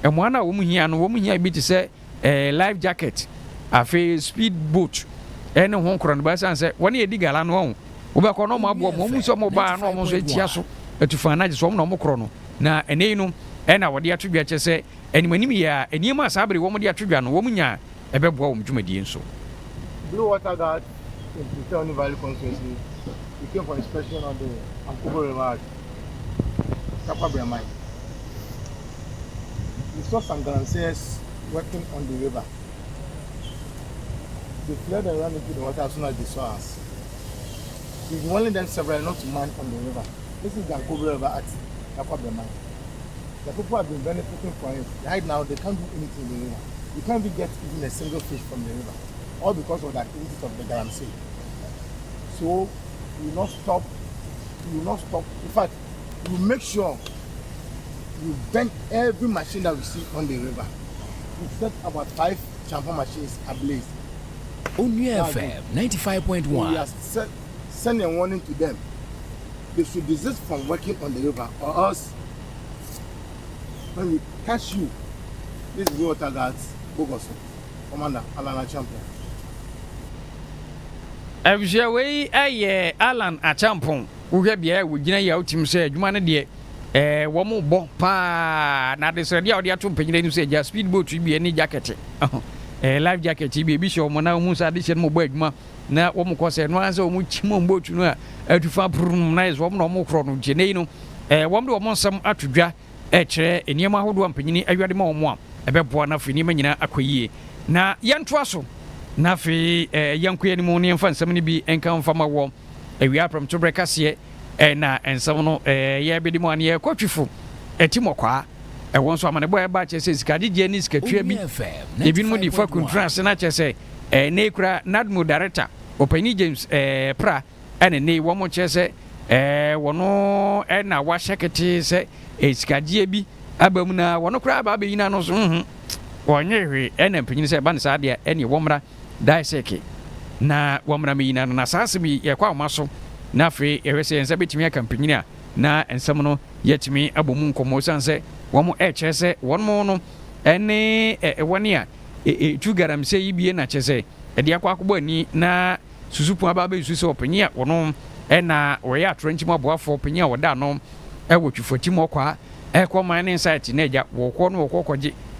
emoa na wo mu hia no wo mu hia bi te se life jacket afi speed boat ene ho nkron ba san se woni edi gala no ho wo be ko no mo abo mo mu so mo ba no mo so etia so etufa na je so mo no mo kro no na ene no ena wo de atodwa che se enimani mi ya enima sabre wo mo de atodwa no wo mu nya ebeboa wo mdwumadi enso
Blue Water Guard in Prisia Huni Valley constituency. We came for inspection on the Ankubo River, Kappa Bremai. We saw some galanciers working on the river. They fled and ran into the water as soon as they saw us. We've warned them several not to man on the river. This is the Ankubo River at Kappa Bremai. The people have been benefiting from it. Right now, they can't do anything in the river. You can't even get even a single fish from the river. All because of the activities of the galamsey. So we will not stop. We will not stop. In fact, we will make sure we bend every machine that we see on the river. We set about 5 champion machines ablaze.
Onua FM 95.1.
We are sending a warning to them. They should desist from working on the river, or else when we catch you, this is Water Guards, Bogoso, Commander Alan Champion.
Abusha wei Alan Achampon wo bia wo gina ya utim se adwuma ne de wo mo bo pa na de se dia odi ato panyina ni se ja speed boat bi ni jacket life jacket bi show mo na mu sa de se mo bo adwuma na wo mo ko se no anse wo mo chimo boat no a atufa prum na is wo mo no kro no genei no wo mo de wo mo nsam atodwa kire eniema hodo panyini awade ma wo mo a ebeboa na fini ma nyina akoyie na yentoa so na fi yankuye ni mu ne mfa nsam ni bi enka mfa ma wo awia pram to brekase na ensam no ye bedi mu ane ye kotwifo etimokwa won so amane boy ba che se sikadije ni sikatwa bi ebi mu di fa contrast na che se ne kura nadmu director opani James pra ene ne wo mo che se wono na wa shekete se sikadije bi abamu na wono kura ba yina no so wonye hwe ene mpanyini se ba ne sa de ene womra daiseke na womra me yina no na sasemi ye kwa maso na fe yewese ensa betimi akampanyini na ensam no yetimi abomu nkomo sanse womo chese wonmo no ene woni a tu garamse yibie na chese de akwa akobɔ ani na susupu aba ba susu opanyia wono na wɔyɛ atrenchi maboafo opanyia wɔda no ɛwɔ twufoti mɔkwa ɛkɔ mining site na agya wɔkɔ no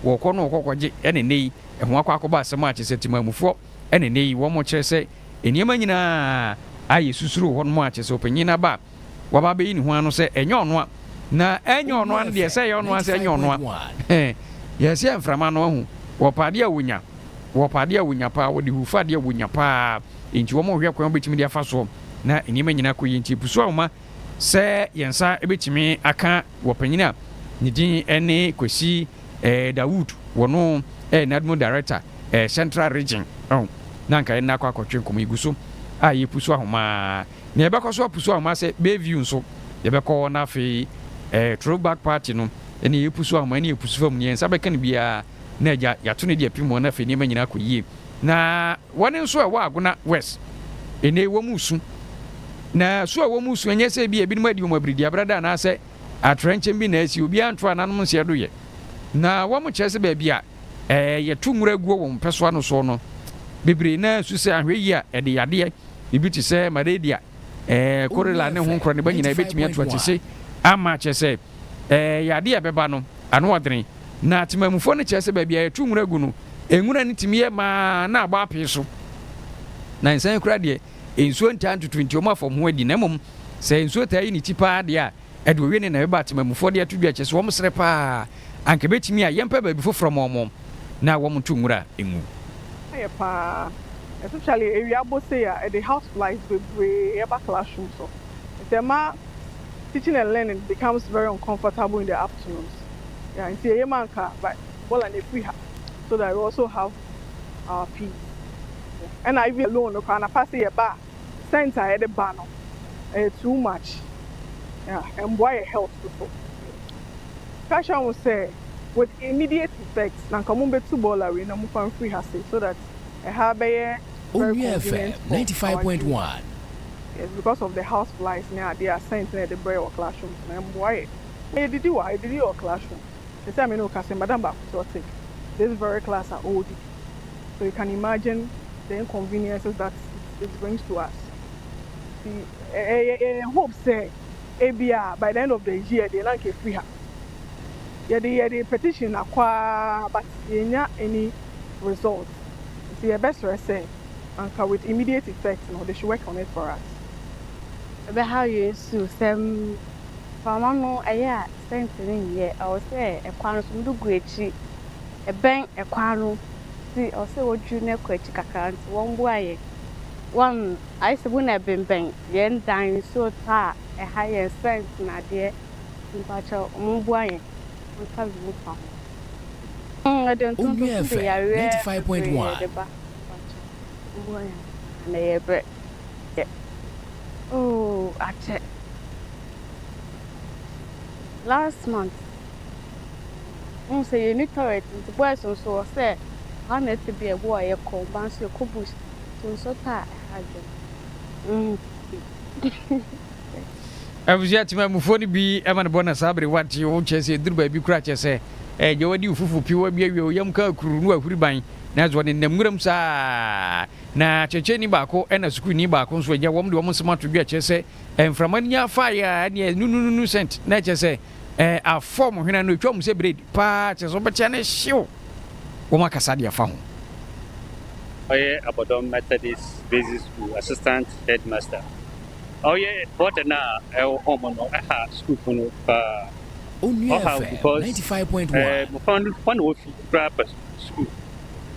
wɔkɔkɔgye ene nei ɛho akwa akɔba asɛm a chese timamufo ene nei wɔmo chese eniema nyinaa aye susuru hɔ no a chese opanyia na ba waba be yi ni ho ano sɛ enyo ono na enyo ono an de sɛ enyo ono sɛ enyo ono yes ya mframa no hu wɔpade a wonya pa wode hufade a wonya pa enti wo mo hwɛ kwan betimi de afa so na enima nyina koyi enti puso awoma sɛ yensa ebetimi aka wɔpanyina ne din ene Kwesi Dawood wono Nadmo director Central Region na nka na akwa akɔtwe nkomo iguso a ye puso ahoma na yɛbɛkɔ so apuso ahoma sɛ Bayview nso yɛbɛkɔ na afei throwback party no ɛne yɛpuso ahoma ne yɛpuso fam ne yɛnsa bɛka no biara na agya yɛato no de apim na afei nneɛma nyinaa kɔyie na wɔne nso a ɛwɔ Agona West ɛne wɔ mu su na so a wɔ mu su ɛnyɛ sɛ bi ebinom adi wɔn abiridi abrada anaasɛ atrenkyɛm bi na asi obiara nto ananom nseɛ do yɛ na wɔn kyerɛ sɛ baabi a yɛto nwura guo wɔn pɛ so ano so no bebree na su sɛ ahwɛ yi a ɛde yadeɛ ebi te sɛ malaria korela ne ho nkora ne ba nyina ebetimi ato atese ama kyɛ sɛ yade beba no ano odren na temamufo no kyerɛ sɛ baabi a yɛtu nwura gu no enwura no timi yɛ ma na aba ape so na nsan kura de ensuo ntaa ntutu nti ɔmo afɔm ho adi na mmom sɛ ensuo taa yi ne ti paa de a ɛde owie ne na beba temamufo de ato dua kyerɛ sɛ wɔn sere paa anka betimi a yɛmpɛ baabi foforɔ ma ɔmo na wɔn tu nwura emu
ayɛ paa especially area bose ya the house flies bebree eba classroom so the ma teaching and learning becomes very uncomfortable in the afternoons. Yeah, and see a man car, but well and if we have, so that we also have our peace. Yeah. And I even alone, okay, and I pass a bar, center at the banner, too much. Yeah, and why health before. Fashion will say with immediate effects, na come be two ball arena, move on free has so that I have a
Onua FM 95.1.
Yes, because of the house flies now, they are sent in the braille or classrooms. And why? Did you or classroom? The time you know, Madam Bakutotic, this very class are old. So you can imagine the inconveniences that it brings to us. I hope say, ABR by the end of the year, they like a free. Yeah, the petition acquire, but any results. See, the best say, and with immediate effect, they should work on it for us.
But how you so some no aya sentering ye I was say a kwano so do guechi e ben e kwano see I say what you na kwachi kakant one boy one I say when e ben yen dan so ta e higher sense na de impacho mboy on ka bi fa I don't know to be
95.1
mboy na ye bre oh ache last month say you need to the boys so say how net to be a boy a call bounce your kubus so ta
abuzia temamufo ni bi ema ne bona sabre wati wo kyese duru ba bi kura kyese je wadi ufufu piwa bi awie yam ka kuru nu ahuri ban na zo ne namuram sa na cheche ni baako ena sukuu ni baako nso agya wom de wom nsema to dua kyese enframan nya fa ya ne nunu cent na kyese a form hwena no twom se bread pa kyese obetia ne hyew wo makasa de afa ho
oye Abodom Methodist Basic School assistant headmaster oye but na home no school no pa
Onua FM 95.1
mo found wo fi grab school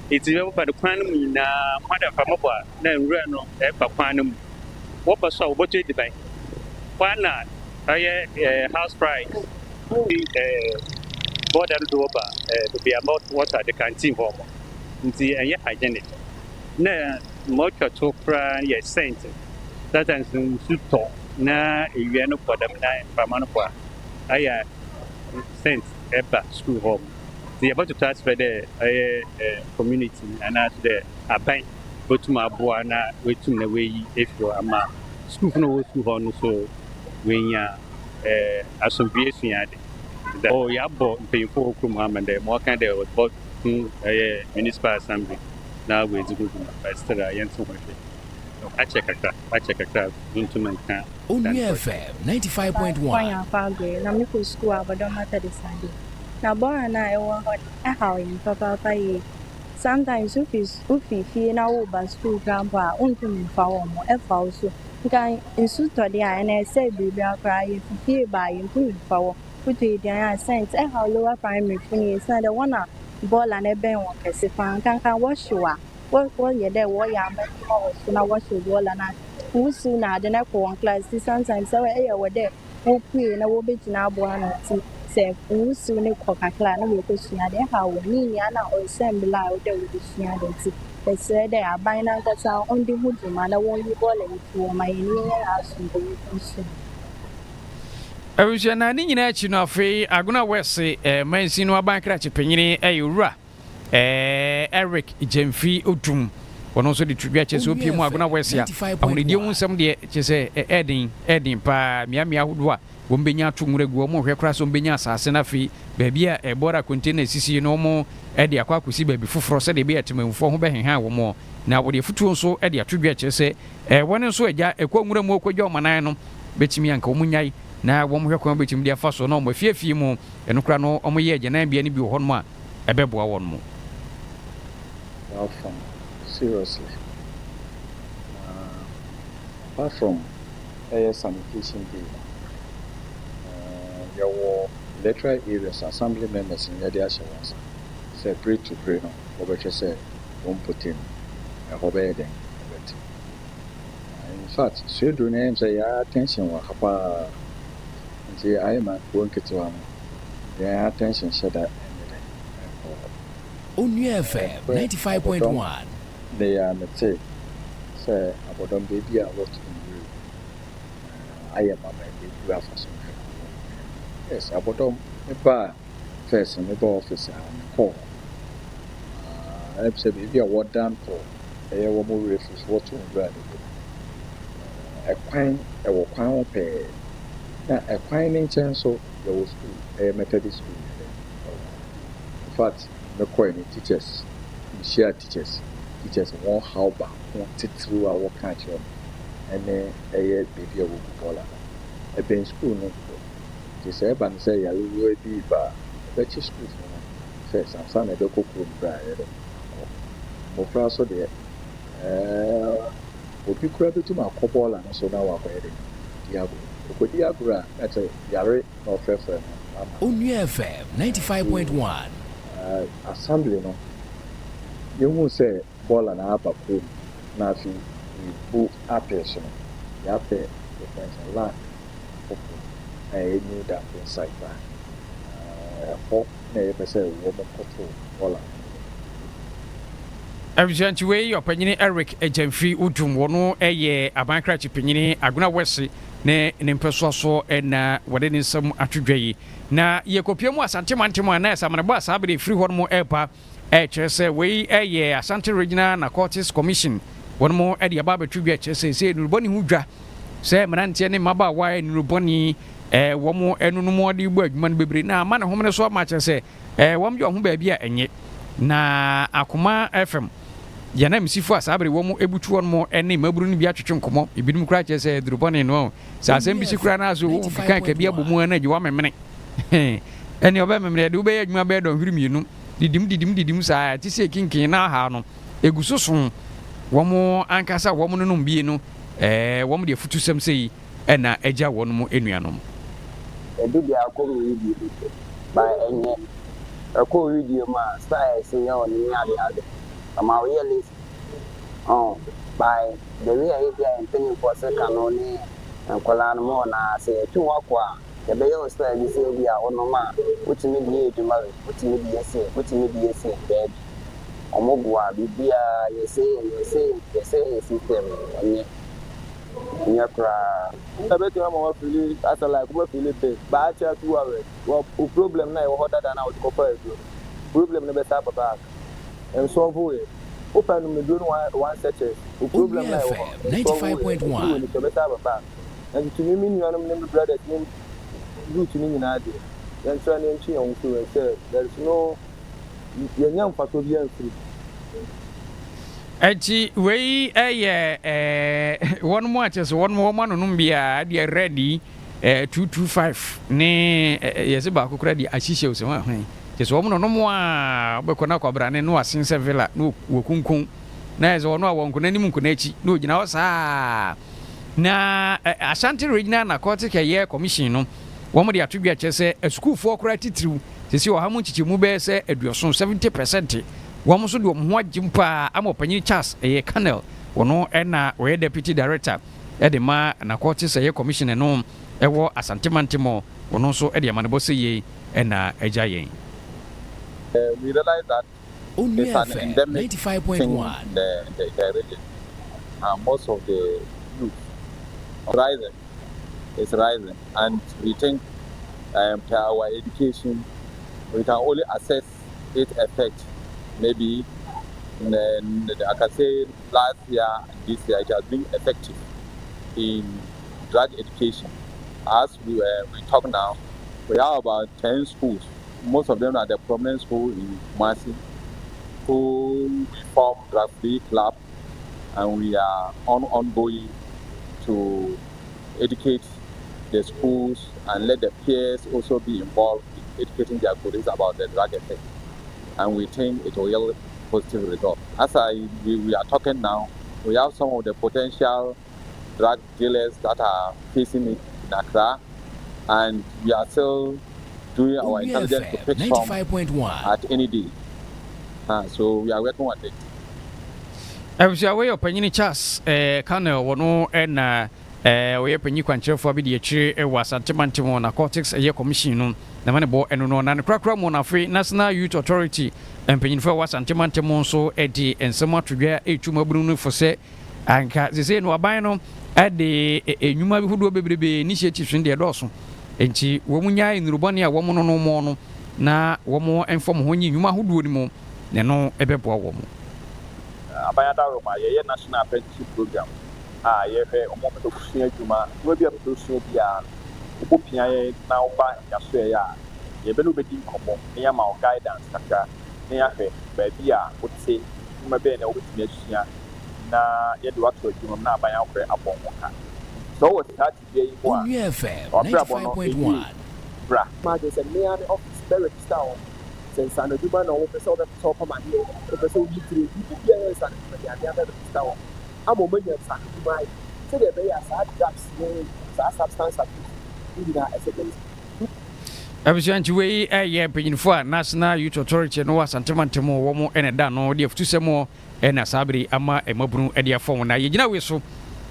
it's you by the kwan mu na mother famabo na nwura no e pa kwan mu wo pa so wo to diban kwan na house price border do over to be about water the canteen home nti enye hygienic na mo twa to pra ye sent that and su to na ewie no podam na famano kwa aya sent eba school home the about to transfer the community and at the aban botuma aboa na wetum na we if you ama school no school home so when ya association ya de oh ya bo pay for Muhammad the more kind of about municipal assembly na we do pastor yanso I check a into my car.
Onua FM 95.1.
Na me school Abodom Methodist Sunday. Na born na e wo how in papa ye. Sometimes ufi fi na wo ba school grandpa untum fa wo mo e fa so. Nkan insu to dia na say baby akra ye fi ba ye untum fa wo. Putu dia sent e how lower primary funi say the one ball and e ben won kese fan kan wash wa. What ye there what ya make so na wash wall na. Who soon na the na ko class sometimes so e we there. Wo pray na wo betina aboa na ti se wusu ne kokakla na we ko sua de ha wo ni nia na o sembla o de wo sua de ti e se de aban na nkasa on de huduma na won yi bole ti wo mai ni ya asu de so
awusia na ni nyina chi no afi aguna wese mansi no aban kra chi penyini ayura Eric Jemfi Otum wono so de twibia chese opie mu aguna wese a ahonedie hu nsem de chese edin pa miamia hodo a wombenya atumure gu omo hwe kra so wombenya asase na fi baabi a ebora container sisi no mo de akwa akosi baabi foforo se de be atemamfo ho behenha wo mo na wo de futuo so de atodwa chese wone so agya ekwa nwura mu okwadwa omanan no betimi anka omunyai na wɔn hwɛ kwan bɛtumi de afa so na wɔn afiefie mu ɛno kora no wɔn yɛ agyananbea no bi wɔ hɔ nom a ɛbɛboa wɔn mu.
Seriously, apart from air sanitation day, there were electoral areas, assembly members in the assurance, separate to pray no, or better say, don't put in a hobby. In fact, so do names say attention or hapa. See, I am going to one. Their attention said that.
Onua FM 95.1.
They are not say about them baby are what I am a baby you have for some. Yes, about them a first and the officer and call. I say baby are what done for a woman refuse what to grab. A quine a quine pay. Now a quine in chance so there was school, a Methodist school. In fact, the coin teachers, share teachers want how back, want it through our country, and then a year baby will call a bench school. No, they say, but say, I will be by the school first, and son of the cook will buy it. More so there. Would you grab it to my couple and so now I'm ready. Diago, that's a Yari or Fairfair.
Onua FM 95.1.
Assembly no you won't say ball and half a pool nothing we both appears you have the land I knew that inside that hope never say woman control ball.
Abjantiwe opanyini Eric Ejemfi Udum wono eye abankra chipanyini Aguna West ne nimpeso so na wode ne nsam atwedwayi na yekopia mu asante mantemo na esamane bo asabere free hɔ mo epa kyerɛ we eye Asante Regional Narcotics Commission wono mo de aba betwedwa kyerɛ sɛ nurubɔni hu dwa sɛ mrantie ne maba wa nurubɔni wo mo enu no mo de bu adwuma no bebre na ama ne homne so ma kyerɛ sɛ wo mje ho ba bia enye na Akoma FM yana misifo asabere wo mu ebutu won mo ene maburu no bi atwetwe nkomo ebinum kura che se durubone no sa asem bisi kura na so wo kan ka bia bomu na gye wa memene ene oba memene de wo be adwuma be don hwirimienu didim sa ti se kinkin na ha no egusoso wo mu ankasa wo mu no mbie no wo mu de futu sem sei ena agya won mu enuanom
ebi dia akọrọ video ba enye akọrọ video ma style sin ya oni ade ama we list by the way I be intending for second only and kolan mo na say tu wakwa the be yo style this say bia ono ma wotimi die eduma wotimi die say bed omogwa bibia say system onye nyakra abeti ma mo feel as like we feel it ba cha 2 hours what problem na e hotter than out copper problem no be start back and solve it. Open me do one searches. The problem now
95.1.
The better back. And to me you are brother name do to me na dey. Then try name chi on to say there is no yanyam fatobia free.
Echi we one more just one more man no bia dey ready 225 ne yesi ba kokora di ahihye o se wa hwan jesu omo no mo a bekona kwabrane no asense villa no wokunkun na ezo ono a wonko nanim nkuna echi no ogina wo saa na Asante Regional Narcotics Care Commission no womo de atodwa kyese school for okra titiriu sisi o hamu chichimu be se aduoso 70% womo so de omo agimpa amopanyini Charles Colonel wono na we deputy director de ma Narcotics Care Commission no ewo Asante Mantemo wono so de amanebo se ye na agya yen.
We realize that
Onua
it's an endemic
95.1
in the region. Most of the youth is rising, and we think our education, we can only assess its effect. Maybe I can say last year, this year, it has been effective in drug education. As we talk now, we have about 10 schools. Most of them are the prominent school in Kumasi, who we form drug-free club, and we are ongoing to educate the schools and let the peers also be involved in educating their colleagues about the drug effect. And we think it will yield positive results. As we are talking now, we have some of the potential drug dealers that are facing it in Accra, and we are still doing our intelligence to pick some at any day. So we are working on it.
Away opinion Charles Colonel Wono and we are penny quanture for the chair was at Timantimo Narcotics a year commission the money board and no and crackram on a free National Youth Authority and penny for was Antimantimo so Eddie and somewhat to get a tumor Bruno for say and they say no abino at the Numa who do baby initiatives in their dorsum. And she womunya in Rubania woman no more na woman and from when you who do more than no ebepo woman.
Abayada Roma, a national apprenticeship program. A moment of senior Juma, will be able to see the Upia now by Yasuya. You better be combo, near my guidance, near her, baby, would say, maybe no witness, na yet what to do now by our upon one. So what's that today?
Onua FM 95.1.
Bra.
There's a near office very style. Since I know you know, the sort of top of my head, the person you through years and the other style. I'm a million sacrifice. So the way I had that substance abuse in that second.
Abushanti a year paying for National Youth Authority no was Antimantimo womo and a dano of two more and a sabri ama a mobru at your phone. Now you know we so.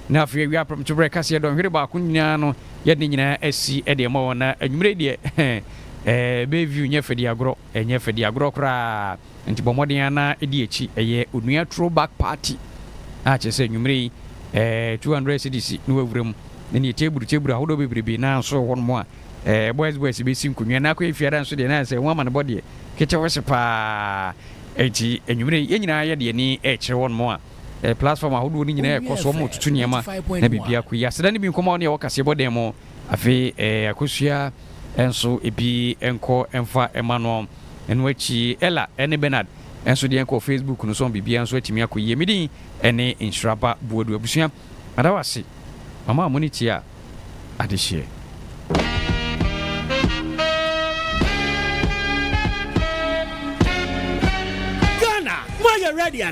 Now, we are from Tubrecasia, don't hear about Kunyano, Yadina, SC, Ediamona, and Mredia, Bayview, Nefediagro, and Nefediagro, and Tibomodiana, Edici, a year, Unia throwback party. I just say, you may 200 CDC, no room, then you table, how do we be now? So one more. Boys, boys, be seen Kunyana, if you answer the answer, woman body, Kitchen was a pa 80, and you may, any H one more. Platform a hodo ni nyina ekoso mo tutu niema na bibia kuya sedane bi nkoma ne wakase bodemo afi akosua enso ebi enko emfa emano eno achi ela ene Bernard enso de enko Facebook no so bibia enso atimi akoye medin ene Nhyiraba Boadu abusua adawase mama amuniti a adehye
Ghana, why you ready?